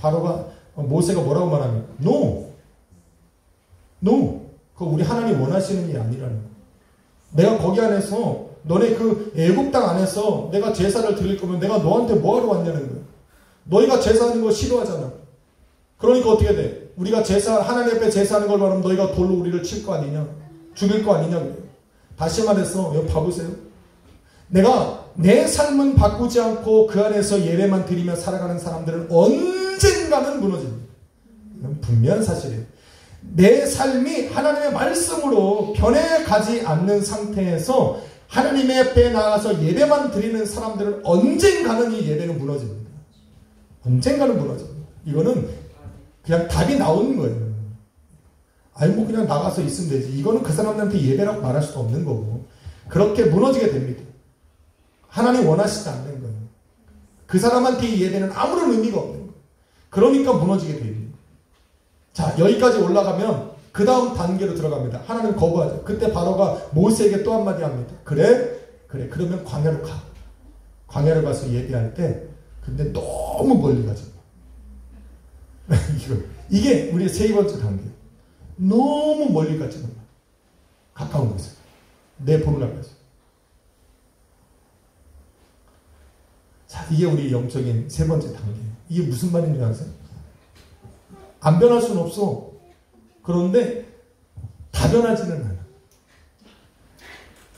모세가 뭐라고 말하면 No! 그거 우리 하나님 원하시는 일이 아니라는 거예요. 내가 거기 안에서 너네 그 애국 땅 안에서 내가 제사를 드릴 거면 내가 너한테 뭐하러 왔냐는 거예요. 너희가 제사하는 거 싫어하잖아. 그러니까 어떻게 돼? 우리가 하나님 앞에 제사하는 걸 말하면 너희가 돌로 우리를 칠 거 아니냐? 죽일 거 아니냐? 그래요. 다시 말해서 여기 봐보세요. 내가 내 삶은 바꾸지 않고 그 안에서 예배만 드리며 살아가는 사람들은 언젠가는 무너집니다. 이건 분명한 사실이에요. 내 삶이 하나님의 말씀으로 변해가지 않는 상태에서 하나님의 앞에 나가서 예배만 드리는 사람들은 언젠가는 이 예배는 무너집니다. 언젠가는 무너집니다. 이거는 그냥 답이 나오는 거예요. 아니 뭐 그냥 나가서 있으면 되지. 이거는 그 사람들한테 예배라고 말할 수도 없는 거고 그렇게 무너지게 됩니다. 하나님 원하시지 않는 거예요. 그 사람한테 이 예배는 아무런 의미가 없는 거예요. 그러니까 무너지게 됩니다. 자, 여기까지 올라가면 그 다음 단계로 들어갑니다. 하나님 거부하죠. 그때 바로가 모세에게 또 한마디 합니다. 그래. 그러면 광야로 가. 광야로 가서 예배할 때 근데 너무 멀리 가죠. 이게 우리의 세 번째 단계예요. 너무 멀리 가지 마. 가까운 곳에. 내 보는 앞에서. 자, 이게 우리 영적인 세 번째 단계예요. 이게 무슨 말인지 아세요? 안 변할 수는 없어. 그런데 다 변하지는 않아.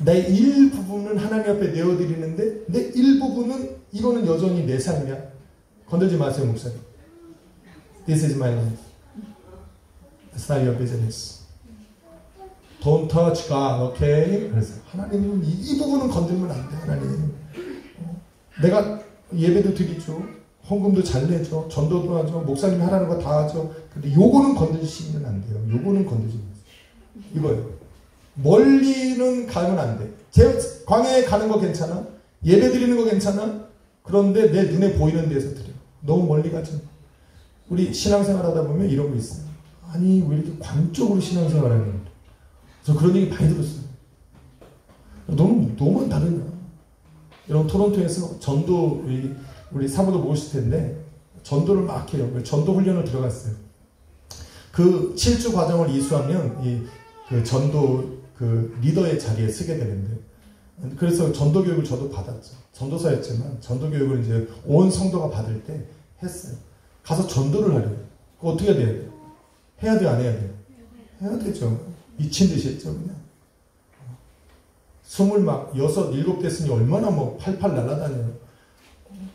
내 일부분은 하나님 앞에 내어드리는데 내 일부분은 이거는 여전히 내 삶이야. 건들지 마세요, 목사님. This is my life. It's not your business. Don't touch God, okay? 그래서 하나님은 이 부분은 건들면 안 돼, 하나님. 내가 예배도 드리죠. 헌금도 잘 내죠. 전도도 하죠. 목사님이 하라는 거 다 하죠. 근데 요거는 건드리시면 안 돼요. 요거는 건드리지 마세요. 이거예요. 멀리는 가면 안 돼. 광야에 가는 거 괜찮아? 예배 드리는 거 괜찮아? 그런데 내 눈에 보이는 데서 드려. 너무 멀리 가지 마. 우리 신앙생활 하다 보면 이런 거 있어요. 아니 왜 이렇게 광적으로 신앙생활 하는 거야? 저 그런 얘기 많이 들었어요. 너무 다르냐. 여러분 토론토에서 전도 우리 사모도 모실 텐데 전도를 막 해요. 전도 훈련을 들어갔어요. 그 7주 과정을 이수하면 그 전도 그 리더의 자리에 서게 되는데 그래서 전도교육을 저도 받았죠. 전도사였지만 전도교육을 이제 온 성도가 받을 때 했어요. 가서 전도를 하려고. 그거 어떻게 해야 돼요? 해야 돼요? 안 해야 돼요? 해야 되죠. 미친 듯이 했죠, 그냥. 26, 7 됐으니 얼마나 뭐 팔팔 날아다녀요.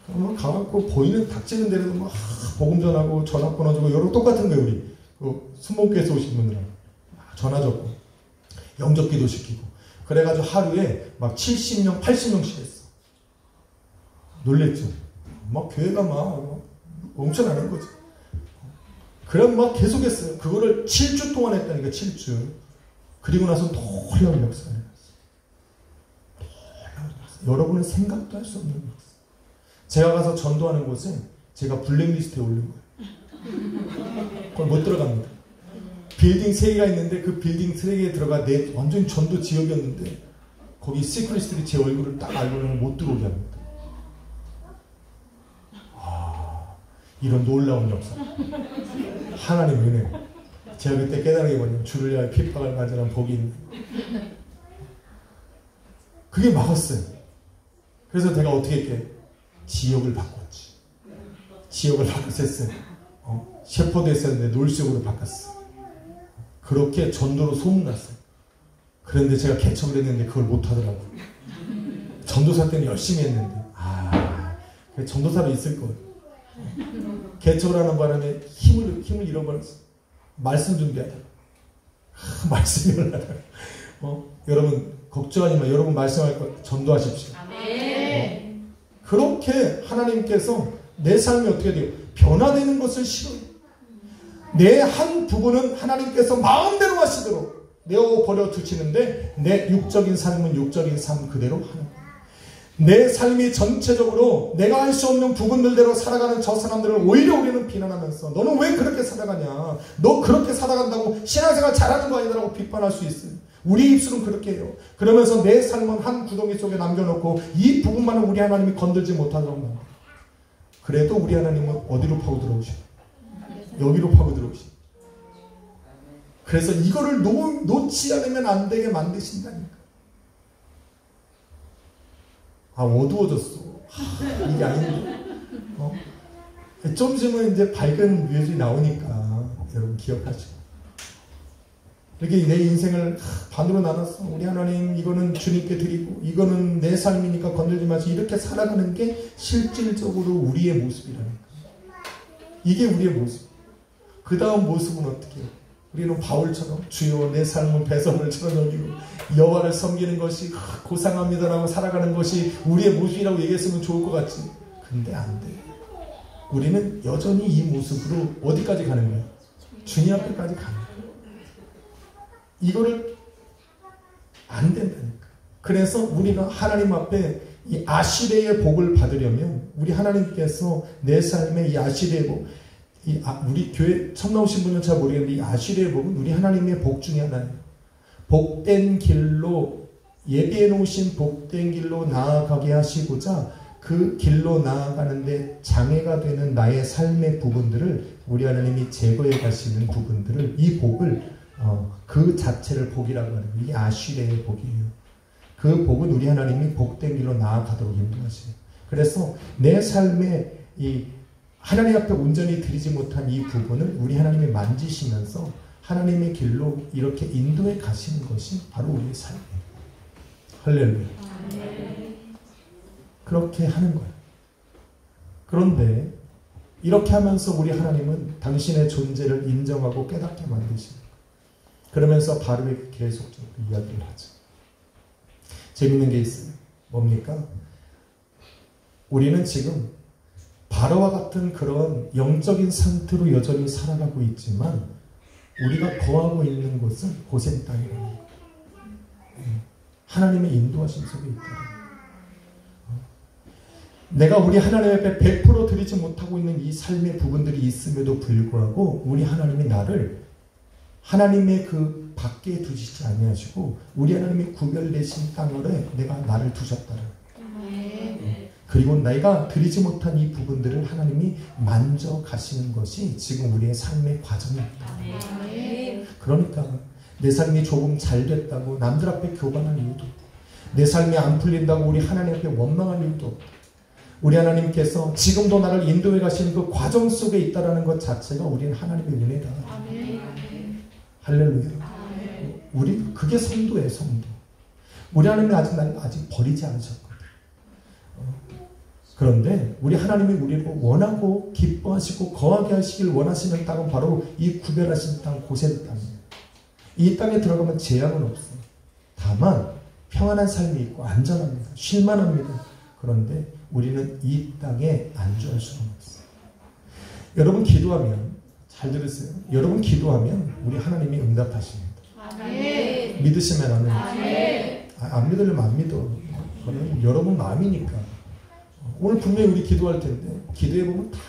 그러면 가갖고 보이는 닥치는 데로 막 복음 전하고 전화번호 주고 여러 똑같은 거예요, 우리. 그 순복교에서 오신 분들은. 전화 줬고, 영접 기도 시키고. 그래가지고 하루에 막 70명, 80명씩 했어. 놀랬죠. 막 교회가 막 엄청나는 거지. 그럼 막 계속 했어요. 그거를 7주 동안 했다니까, 7주. 그리고 나서 놀라운 역사가 일어났어요. 여러분은 생각도 할 수 없는 역사. 제가 가서 전도하는 곳에 제가 블랙리스트에 올린 거예요. 그걸 못 들어갑니다. 빌딩 3개가 있는데 그 빌딩 3개에 들어가 완전히 전도 지역이었는데 거기 시크릿들이 제 얼굴을 딱 알고는 못 들어오게 합니다. 이런 놀라운 역사. 하나님 은혜. 제가 그때 깨달은 게 뭐냐면 주를 위하여 핍박을 맞으는 복이 있는. 그게 막았어요. 그래서 내가 어떻게 했게? 지역을 바꿨지. 지역을 바꿨었어요. 셰퍼드 했었는데 놀수역으로 바꿨어. 그렇게 전도로 소문났어요. 그런데 제가 개척을 했는데 그걸 못하더라고요. 전도사 때는 열심히 했는데 전도사로 있을 거예요. 개척을 하는 바람에 힘을 잃어버렸어. 말씀 준비하다가 말씀이 올라가요. 여러분 걱정하지 마. 여러분 말씀할 거 전도하십시오. 그렇게 하나님께서 내 삶이 어떻게 돼요? 변화되는 것을 싫어요. 내 한 부분은 하나님께서 마음대로 하시도록 내어버려 두시는데 내 육적인 삶은 육적인 삶 그대로 하는 거예요. 내 삶이 전체적으로 내가 할 수 없는 부분들대로 살아가는 저 사람들을 오히려 우리는 비난하면서 너는 왜 그렇게 살아가냐? 너 그렇게 살아간다고 신앙생활 잘하는 거 아니라고 비판할 수 있어요. 우리 입술은 그렇게 해요. 그러면서 내 삶은 한 구덩이 속에 남겨놓고 이 부분만은 우리 하나님이 건들지 못하도록 만들어요. 그래도 우리 하나님은 어디로 파고 들어오셔? 여기로 파고 들어오셔. 그래서 이거를 놓지 않으면 안 되게 만드신다니까. 어두워졌어. 이게 아닌데. 좀 있으면 이제 밝은 뮤직이 나오니까 여러분 기억하시고. 이렇게 내 인생을 반으로 나눴어. 우리 하나님 이거는 주님께 드리고 이거는 내 삶이니까 건들지 마시고 이렇게 살아가는 게 실질적으로 우리의 모습이라니까. 이게 우리의 모습. 그 다음 모습은 어떻게 해요? 우리는 바울처럼 주여 내 삶은 배설물처럼 여기고 여호와를 섬기는 것이 고상합니다라고 살아가는 것이 우리의 모습이라고 얘기했으면 좋을 것 같지. 근데 안 돼. 우리는 여전히 이 모습으로 어디까지 가는 거야? 주님 앞에까지 가는 거야. 이거를 안 된다니까. 그래서 우리가 하나님 앞에 이 아시레의 복을 받으려면 우리 하나님께서 내 삶에 이 아시레의 복, 우리 교회 처음 나오신 분은 잘 모르겠는데 이 아시레의 복은 우리 하나님의 복 중에 하나예요. 복된 길로 예비해 놓으신 복된 길로 나아가게 하시고자 그 길로 나아가는데 장애가 되는 나의 삶의 부분들을 우리 하나님이 제거해 가시는 부분들을 이 복을 그 자체를 복이라고 하는 거예요. 이게 아시레의 복이에요. 그 복은 우리 하나님이 복된 길로 나아가도록 인도하세요. 그래서 내 삶에 이 하나님 앞에 온전히 드리지 못한 이 부분을 우리 하나님이 만지시면서 하나님의 길로 이렇게 인도해 가시는 것이 바로 우리의 삶이에요. 할렐루야. 그렇게 하는 거예요. 그런데 이렇게 하면서 우리 하나님은 당신의 존재를 인정하고 깨닫게 만드시는 거예요. 그러면서 바로에게 계속적으로 이야기를 하죠. 재밌는 게 있어요. 뭡니까? 우리는 지금 바로와 같은 그런 영적인 상태로 여전히 살아가고 있지만 우리가 거하고 있는 곳은 고센 땅이라는 거예요. 하나님의 인도하심 속에 있다는 거예요. 내가 우리 하나님 앞에 100% 드리지 못하고 있는 이 삶의 부분들이 있음에도 불구하고 우리 하나님이 나를 하나님의 그 밖에 두시지 아니하시고 우리 하나님이 구별되신 땅으로 내가 나를 두셨다는 거예요. 그리고 내가 드리지 못한 이 부분들을 하나님이 만져 가시는 것이 지금 우리의 삶의 과정입니다. 그러니까 내 삶이 조금 잘 됐다고 남들 앞에 교만할 이유도 없고 내 삶이 안 풀린다고 우리 하나님 앞에 원망할 일도 없다. 우리 하나님께서 지금도 나를 인도해 가시는 그 과정 속에 있다는 것 자체가 우리는 하나님의 은혜다. 할렐루야. 우리 그게 성도예요, 성도. 우리 하나님이 아직 버리지 않으셨거든. 그런데 우리 하나님이 우리를 원하고 기뻐하시고 거하게 하시길 원하시는 땅은 바로 이 구별하신 땅, 고센 땅이에요. 이 땅에 들어가면 재앙은 없어요. 다만 평안한 삶이 있고 안전합니다. 쉴만합니다. 그런데 우리는 이 땅에 안주할 수는 없어요. 여러분 기도하면, 잘 들으세요. 여러분 기도하면 우리 하나님이 응답하십니다. 아멘. 믿으시면 아멘. 아멘. 안 믿으려면 안 믿어. 그건 여러분 마음이니까. 오늘 분명히 우리 기도할 텐데 기도해보면 다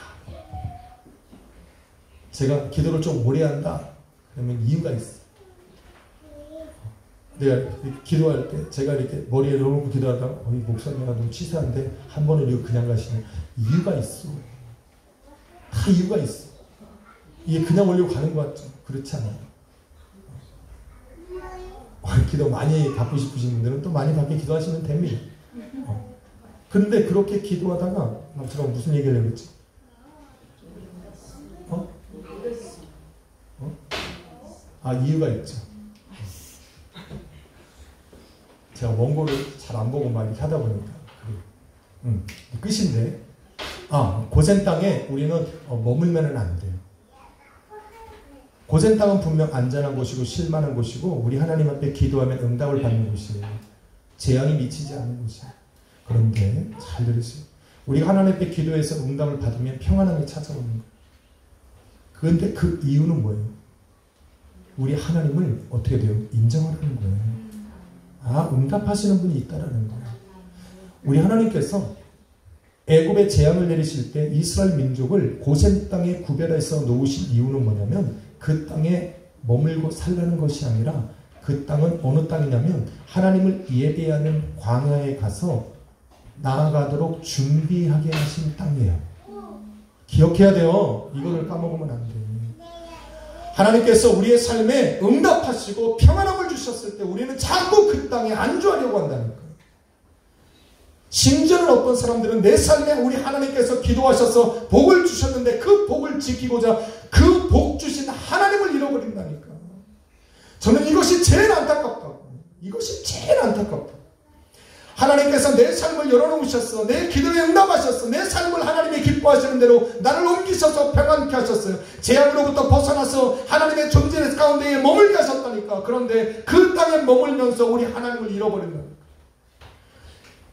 제가 기도를 좀 오래 한다 그러면 이유가 있어. 내가 기도할 때 제가 이렇게 머리에 넣어놓고 기도하다가 목사님이 너무 치사한데 한 번을 이거 그냥 가시면 이유가 있어. 다 이유가 있어. 이게 그냥 올리고 가는 것 같죠? 그렇지 않아요. 기도 많이 받고 싶으신 분들은 또 많이 받게 기도하시면 됩니다. 근데 그렇게 기도하다가 제가 무슨 얘기를 하려고 했지? 이유가 있죠. 제가 원고를 잘 안 보고 막 이렇게 하다 보니까 끝인데 고센 땅에 우리는 머물면은 안 돼요. 고센 땅은 분명 안전한 곳이고 쉴만한 곳이고 우리 하나님 앞에 기도하면 응답을 받는 곳이에요. 재앙이 미치지 않는 곳이에요. 그런데 잘 들으세요. 우리가 하나님 앞에 기도해서 응답을 받으면 평안함이 찾아오는 거예요. 그런데 그 이유는 뭐예요? 우리 하나님을 어떻게 돼요? 인정하는 거예요. 응답하시는 분이 있다라는 거예요. 우리 하나님께서 애굽에 재앙을 내리실 때 이스라엘 민족을 고센 땅에 구별해서 놓으신 이유는 뭐냐면 그 땅에 머물고 살라는 것이 아니라 그 땅은 어느 땅이냐면 하나님을 예배하는 광야에 가서 나아가도록 준비하게 하신 땅이에요. 기억해야 돼요. 이거를 까먹으면 안 돼요. 하나님께서 우리의 삶에 응답하시고 평안함을 주셨을 때 우리는 자꾸 그 땅에 안주하려고 한다는 거예요. 심지어는 어떤 사람들은 내 삶에 우리 하나님께서 기도하셔서 복을 주셨는데 그 복을 지키고자 그 복 주신 하나님을 잃어버린다니까. 저는 이것이 제일 안타깝다고. 이것이 제일 안타깝다. 하나님께서 내 삶을 열어놓으셨어. 내 기도에 응답하셨어. 내 삶을 하나님이 기뻐하시는 대로 나를 옮기셔서 평안케 하셨어요. 재앙으로부터 벗어나서 하나님의 존재 가운데에 머물게 하셨다니까. 그런데 그 땅에 머물면서 우리 하나님을 잃어버린다.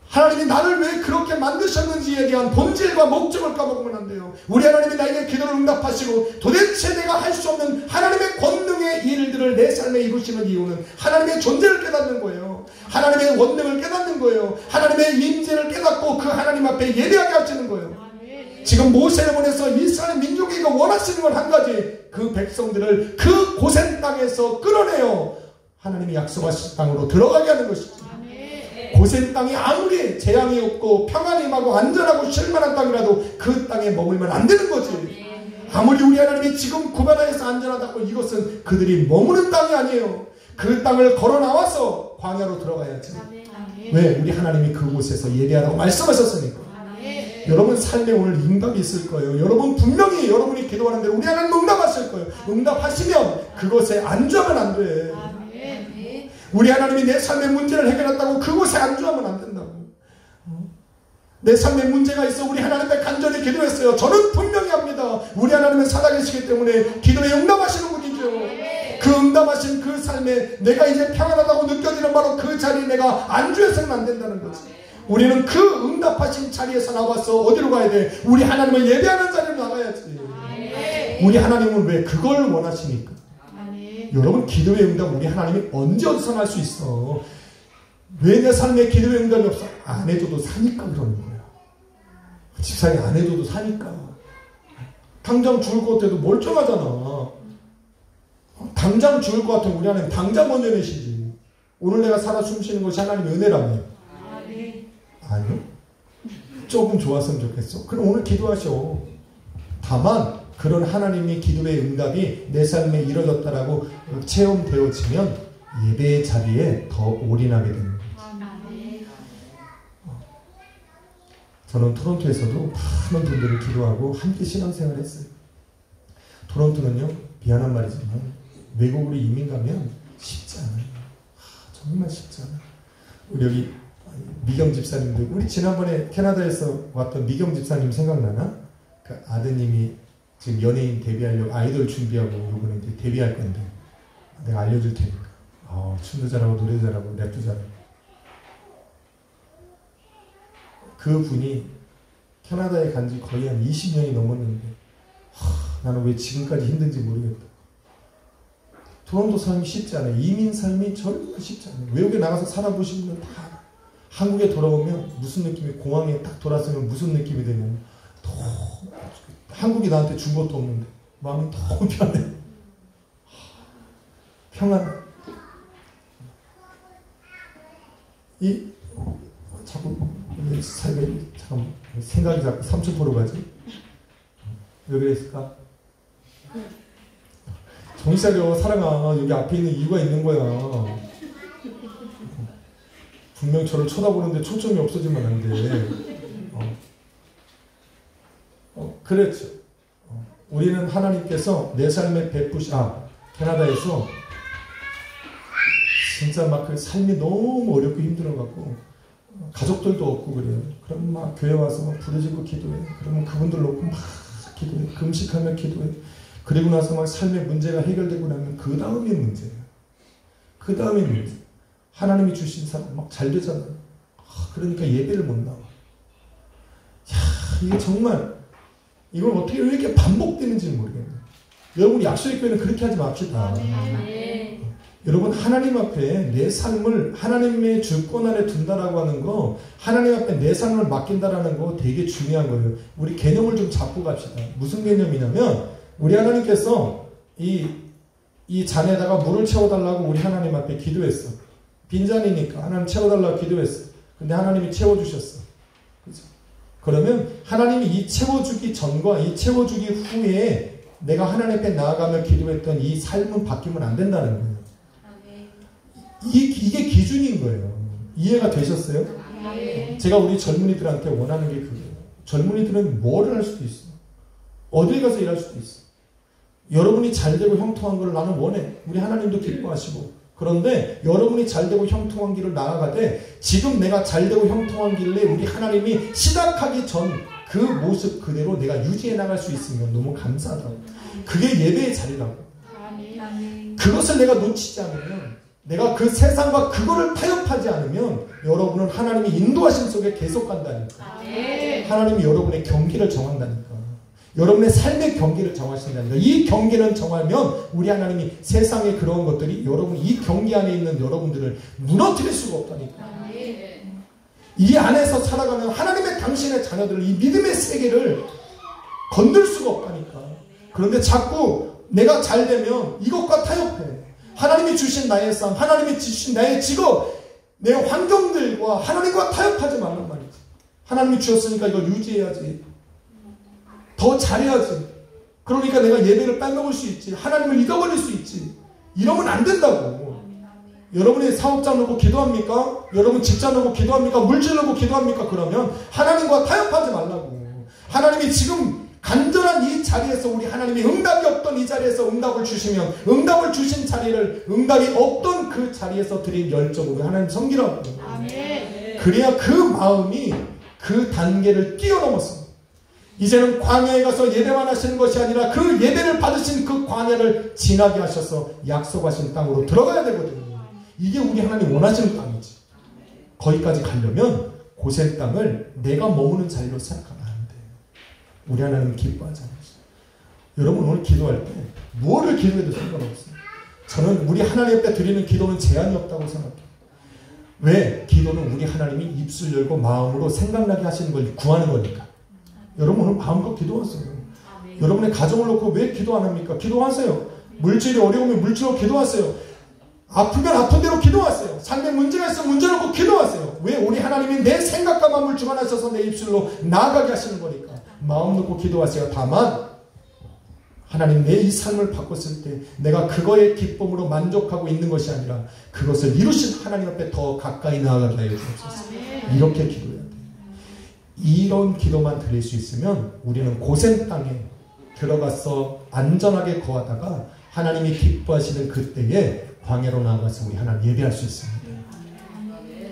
하나님이 나를 왜 그렇게 만드셨는지에 대한 본질과 목적을 까먹으면 안 돼요. 우리 하나님이 나에게 기도를 응답하시고 도대체 내가 할 수 없는 하나님의 권능의 일들을 내 삶에 이루시는 이유는 하나님의 존재를 깨닫는 거예요. 하나님의 원능을 깨닫는 거예요. 하나님의 임재를 깨닫고 그 하나님 앞에 예배하게 하시는 거예요. 지금 모세를 보내서 이스라엘 민족에게 원하시는 건 한 가지, 그 백성들을 그 고센 땅에서 끌어내요 하나님이 약속하신 땅으로 들어가게 하는 것이죠. 고센 땅이 아무리 재앙이 없고 평안이 임하고 안전하고 쉴만한 땅이라도 그 땅에 머물면 안 되는 거지. 아무리 우리 하나님이 지금 구별하여서 안전하다고 이것은 그들이 머무는 땅이 아니에요. 그 땅을 걸어 나와서 광야로 들어가야지. 왜? 우리 하나님이 그곳에서 예배하라고 말씀하셨으니까. 여러분 삶에 오늘 응답이 있을 거예요. 여러분 분명히 여러분이 기도하는 대로 우리 하나님 응답하실 거예요. 응답하시면 그것에 안주하면 안 돼. 우리 하나님이 내 삶의 문제를 해결했다고 그곳에 안주하면 안 된다고. 내 삶의 문제가 있어 우리 하나님 앞에 간절히 기도했어요. 저는 분명히 합니다. 우리 하나님은 살아계시기 때문에 기도에 응답하시는 분이죠. 그 응답하신 그 삶에 내가 이제 평안하다고 느껴지는 바로 그 자리에 내가 안주해서는 안 된다는 거지. 우리는 그 응답하신 자리에서 나와서 어디로 가야 돼? 우리 하나님을 예배하는 자리로 나가야지. 우리 하나님은 왜 그걸 원하십니까? 여러분 기도의 응답 우리 하나님이 언제 어디서 날 수 있어? 왜 내 삶에 기도의 응답이 없어? 안 해줘도 사니까 그러는 거야. 집사님 안 해줘도 사니까. 당장 죽을 것 같아도 멀쩡하잖아. 당장 죽을 것 같으면 우리 하나님 당장 먼저 내시지. 오늘 내가 살아 숨쉬는 것이 하나님의 은혜라며. 아니요. 조금 좋았으면 좋겠어. 그럼 오늘 기도하셔. 다만 그런 하나님의 기도의 응답이 내 삶에 이루어졌다라고 체험되어지면 예배의 자리에 더 올인하게 되는 거죠. 저는 토론토에서도 많은 분들을 기도하고 함께 신앙생활을 했어요. 토론토는요, 미안한 말이지만 외국으로 이민 가면 쉽지 않아요. 정말 쉽지 않아요. 우리 여기 미경 집사님도, 우리 지난번에 캐나다에서 왔던 미경 집사님 생각나나? 그 아드님이 지금 연예인 데뷔하려고 아이돌 준비하고 요번에 이제 데뷔할 건데 내가 알려줄 테니까. 춤도 잘하고 노래도 잘하고 랩도 잘하고. 그 분이 캐나다에 간 지 거의 한 20년이 넘었는데 나는 왜 지금까지 힘든지 모르겠다. 토론토 삶이 쉽지 않아요. 이민 삶이 정말 쉽지 않아요. 외국에 나가서 살아보신 분은 다 알아요. 한국에 돌아오면 무슨 느낌이, 공항에 딱 돌아서면 무슨 느낌이 되냐면 한국이 나한테 준 것도 없는데 마음이 너무 편해. 평안. 자꾸 잠깐 생각이 자꾸 삼천포로 가지. 왜 그랬을까? 정신 차려, 사랑아. 여기 앞에 있는 이유가 있는 거야. 분명 저를 쳐다보는데 초점이 없어지면 안 돼. 그렇죠. 우리는 하나님께서 내 삶에 캐나다에서 진짜 막 그 삶이 너무 어렵고 힘들어갖고 가족들도 없고 그래요. 그럼 막 교회 와서 막 부르짖고 기도해. 그러면 그분들 놓고 막 기도해. 금식하며 기도해. 그리고 나서 막 삶의 문제가 해결되고 나면 그 다음이 문제예요. 그 다음이 문제. 하나님이 주신 사람 막 잘 되잖아요. 그러니까 예배를 못 나와. 이게 정말 이걸 어떻게 왜 이렇게 반복되는지 모르겠네요. 여러분 약속의 교회는 그렇게 하지 맙시다. 여러분 하나님 앞에 내 삶을 하나님의 주권 안에 둔다라고 하는 거, 하나님 앞에 내 삶을 맡긴다라는 거 되게 중요한 거예요. 우리 개념을 좀 잡고 갑시다. 무슨 개념이냐면 우리 하나님께서 이 잔에다가 물을 채워달라고 우리 하나님 앞에 기도했어. 빈잔이니까 하나님 채워달라고 기도했어. 근데 하나님이 채워주셨어. 그죠? 그러면 하나님이 이 채워주기 전과 이 채워주기 후에 내가 하나님 앞에 나아가며 기도했던 이 삶은 바뀌면 안 된다는 거예요. 이게 기준인 거예요. 이해가 되셨어요? 제가 우리 젊은이들한테 원하는 게 그거예요. 젊은이들은 뭐를 할 수도 있어. 어딜 가서 일할 수도 있어. 여러분이 잘되고 형통한 걸 나는 원해. 우리 하나님도 기뻐하시고. 그런데 여러분이 잘되고 형통한 길을 나아가되 지금 내가 잘되고 형통한 길에 우리 하나님이 시작하기 전 그 모습 그대로 내가 유지해 나갈 수 있으면 너무 감사하다고. 그게 예배의 자리라고. 그것을 내가 놓치지 않으면, 내가 그 세상과 그거를 타협하지 않으면 여러분은 하나님이 인도하심 속에 계속 간다니까. 하나님이 여러분의 경기를 정한다니까. 여러분의 삶의 경기를 정하신다니까. 이 경기는 정하면 우리 하나님이 세상의 그런 것들이 여러분 이 경기 안에 있는 여러분들을 무너뜨릴 수가 없다니까. 이 안에서 살아가면 하나님의 당신의 자녀들을 이 믿음의 세계를 건들 수가 없다니까. 그런데 자꾸 내가 잘 되면 이것과 타협해. 하나님이 주신 나의 삶, 하나님이 주신 나의 직업, 내 환경들과 하나님과 타협하지 말란 말이지. 하나님이 주셨으니까 이걸 유지해야지. 더 잘해야지. 그러니까 내가 예배를 빼먹을 수 있지. 하나님을 잊어버릴 수 있지. 이러면 안 된다고. 여러분이 사업자 놓고 기도합니까? 여러분 직장 놓고 기도합니까? 물질 놓고 기도합니까? 그러면 하나님과 타협하지 말라고. 하나님이 지금 간절한 이 자리에서 우리 하나님이 응답이 없던 이 자리에서 응답을 주시면 응답을 주신 자리를 응답이 없던 그 자리에서 드린 열정으로 하나님 섬기라고. 그래야 그 마음이 그 단계를 뛰어넘었습니다. 이제는 광야에 가서 예배만 하시는 것이 아니라 그 예배를 받으신 그 광야를 지나게 하셔서 약속하신 땅으로 들어가야 되거든요. 이게 우리 하나님 원하시는 땅이지. 거기까지 가려면 고센 땅을 내가 머무는 자리로 생각하면 안 돼. 우리 하나님 기뻐하잖아요. 여러분 오늘 기도할 때 뭐를 기도해도 상관없어요. 저는 우리 하나님 앞에 드리는 기도는 제한이 없다고 생각해요. 왜? 기도는 우리 하나님이 입술 열고 마음으로 생각나게 하시는 걸 구하는 거니까. 여러분 오늘 마음껏 기도하세요. 여러분의 가정을 놓고 왜 기도 안 합니까? 기도하세요. 물질이 어려우면 물질로 기도하세요. 아프면 아픈 대로 기도하세요. 삶에 문제가 있으면 문제 놓고 기도하세요. 왜? 우리 하나님이 내 생각과 마음을 주관하셔서 내 입술로 나아가게 하시는 거니까. 마음 놓고 기도하세요. 다만 하나님 내 이 삶을 바꿨을 때 내가 그거의 기쁨으로 만족하고 있는 것이 아니라 그것을 이루신 하나님 앞에 더 가까이 나아가게 하여 주옵소서. 이렇게 기도해야 돼요. 이런 기도만 드릴 수 있으면 우리는 고센 땅에 들어가서 안전하게 거하다가 하나님이 기뻐하시는 그때에 광야로 나아가서 우리 하나님 예배할 수 있습니다.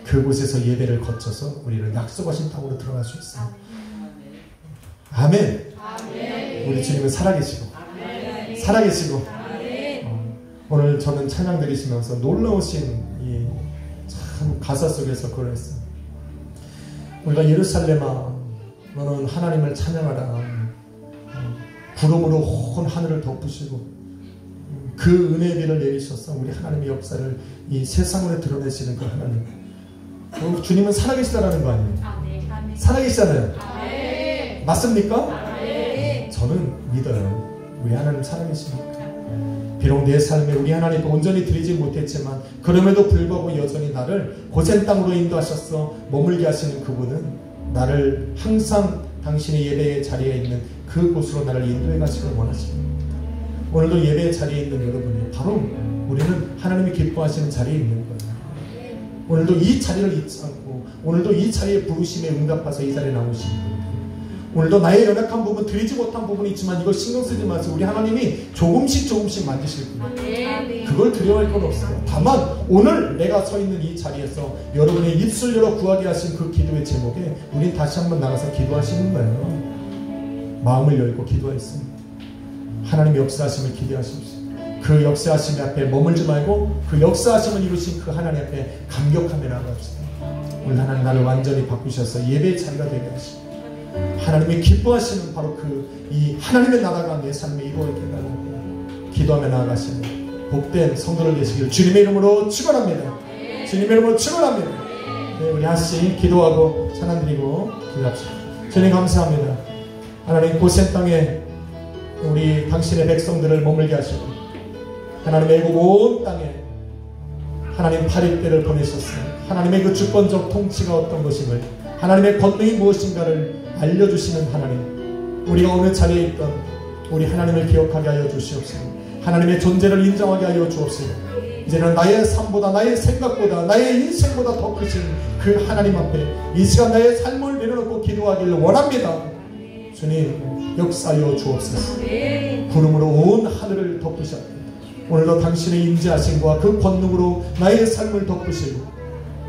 그곳에서 예배를 거쳐서 우리는 약속하신 땅으로 들어갈 수 있습니다. 아멘. 우리 주님은 살아계시고 살아계시고 오늘 저는 찬양 드리시면서 놀라우신 이 참 가사 속에서 그걸 했어요. 우리가 예루살렘아 너는 하나님을 찬양하라. 구름으로 온 하늘을 덮으시고 그 은혜의 비를 내리셔서 우리 하나님의 역사를 이 세상으로 드러내시는 그 하나님. 주님은 살아계시다라는 거 아니에요? 살아계시잖아요. 맞습니까? 저는 믿어요. 우리 하나님 살아계십니다. 비록 내 삶에 우리 하나님께 온전히 드리지 못했지만 그럼에도 불구하고 여전히 나를 고센 땅으로 인도하셔서 머물게 하시는 그분은 나를 항상 당신의 예배의 자리에 있는 그곳으로 나를 인도해 가시길 원하십니다. 오늘도 예배의 자리에 있는 여러분이 바로 우리는 하나님이 기뻐하시는 자리에 있는 거예요. 오늘도 이 자리를 잊지 않고 오늘도 이 자리에 부르심에 응답하서 이 자리에 나오시는 거예요. 오늘도 나의 연약한 부분, 드리지 못한 부분이 있지만 이거 신경 쓰지 마세요. 우리 하나님이 조금씩 만드실 거예요. 그걸 두려워할 건 없어요. 다만 오늘 내가 서 있는 이 자리에서 여러분의 입술 열어 구하게 하신 그 기도의 제목에 우린 다시 한번 나가서 기도하시는 거예요. 마음을 열고 기도했습니다. 하나님의 역사하심을 기대하십시오. 그 역사하심 앞에 머물지 말고 그 역사하심을 이루신 그 하나님 앞에 감격하며 나아갑시다. 오늘 하나님 나를 완전히 바꾸셔서 예배의 자리가 되게 하시고 하나님이 기뻐하시는 바로 이 하나님의 나라가 내 삶에 이루어지게 달라고 기도하며 나아가시는 복된 성도를 되시길 주님의 이름으로 축원합니다. 주님의 이름으로 축원합니다. 네, 우리 하나씩 기도하고 찬양드리고 기도합시다. 주님 감사합니다. 하나님 고센 땅에 우리 당신의 백성들을 머물게 하시고 하나님 애국 온 땅에 하나님 8일대를 보내셨어요. 하나님의 그 주권적 통치가 어떤 것임을 하나님의 권능이 무엇인가를 알려주시는 하나님, 우리가 어느 자리에 있던 우리 하나님을 기억하게 하여 주시옵소서. 하나님의 존재를 인정하게 하여 주옵소서. 이제는 나의 삶보다 나의 생각보다 나의 인생보다 더 크신 그 하나님 앞에 이 시간 나의 삶을 내려놓고 기도하기를 원합니다. 주님 역사하여 주옵소서. 구름으로 온 하늘을 덮으셨습니다. 오늘도 당신의 임재하심과 그 권능으로 나의 삶을 덮으시고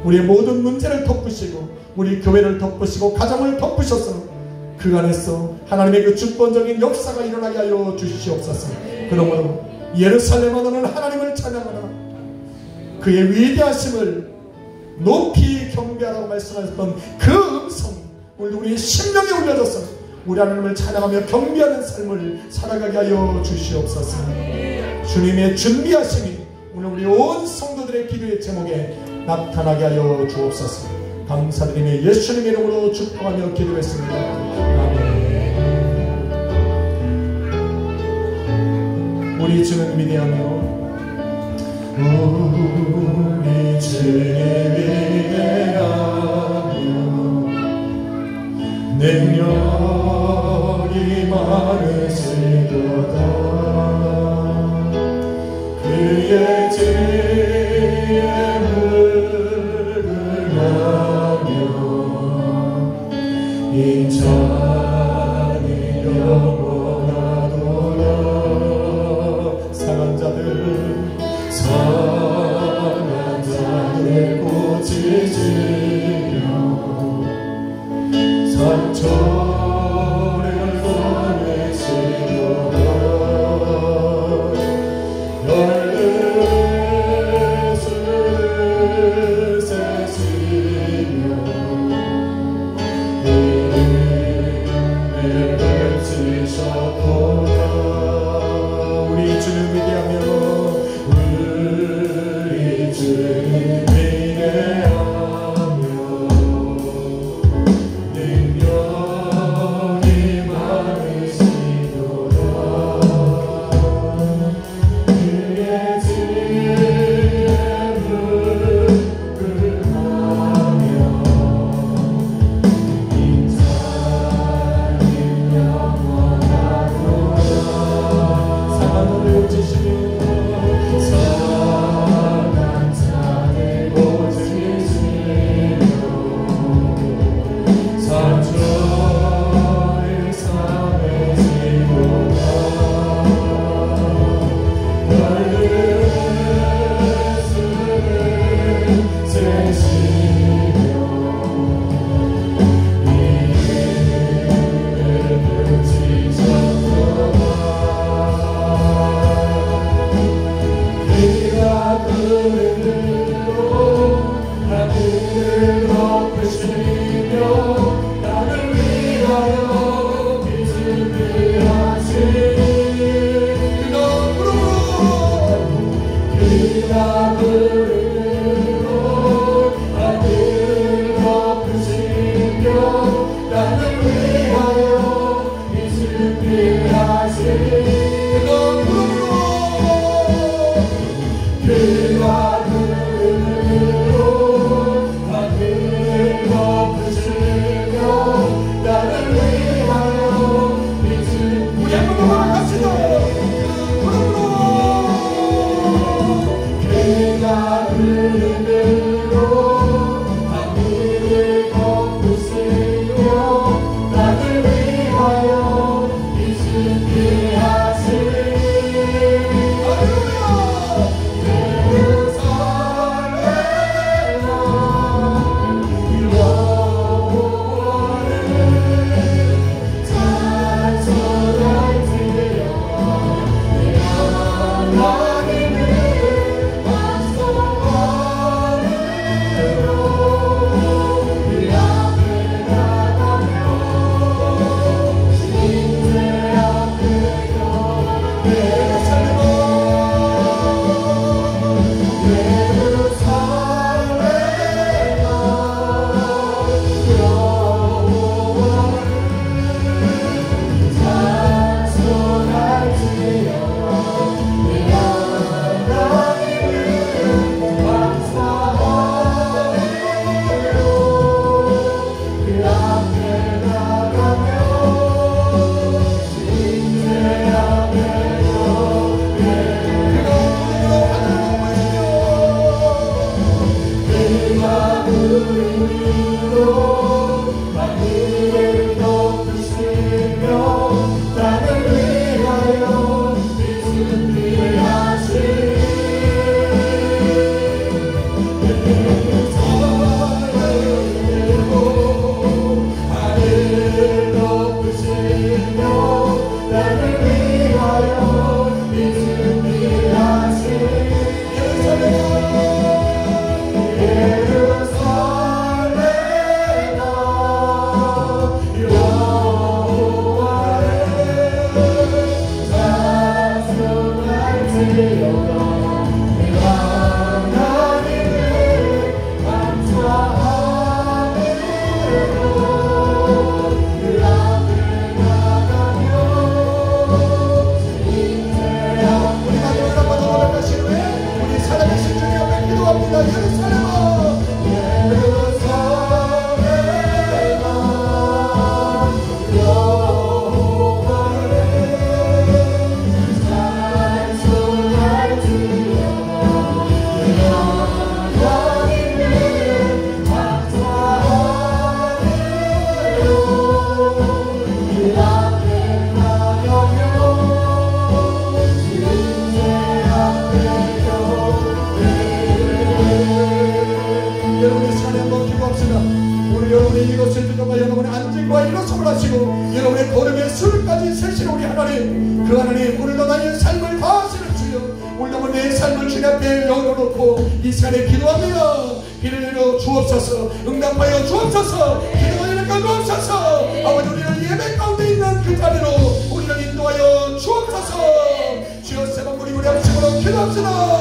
우리의 모든 문제를 덮으시고 우리 교회를 덮으시고 가정을 덮으셔서 그 안에서 하나님의 그 주권적인 역사가 일어나게 하여 주시옵소서. 그러므로 예루살렘아 너는 하나님을 찬양하라. 그의 위대하심을 높이 경배하라고 말씀하셨던 그 음성이 오늘 우리의 심령에 울려져서 우리 하나님을 찬양하며 경배하는 삶을 살아가게 하여 주시옵소서. 주님의 준비하심이 오늘 우리 온 성도들의 기도의 제목에 나타나게 하여 주옵소서. 감사드리며 예수님의 이름으로 축복하며 기도했습니다. 아멘. 우리 주는 위대하며 우리 주는 위대하며 능력이 많으시도다. 그의 인천이 영원하도다. 상한 자들 고치시며 상처를 보내시도다. 열두 예수를 이것을 듣다가 여러분의 안전과 일어섬을 하시고 여러분의 걸음의 수를까지 세시는 우리 하나님, 그 하나님 오늘도 나의 삶을 다하시는 주여, 오늘도 내 삶을 주님 앞에 열어놓고 이 시간에 기도합니다. 기도를 열어 주옵소서, 응답하여 주옵소서, 기도를 열어 주옵소서. 아버지, 우리는 예배 가운데 있는 그 자리로 우리를 인도하여 주옵소서. 주여, 세 번 우리 앞에 기도합시다.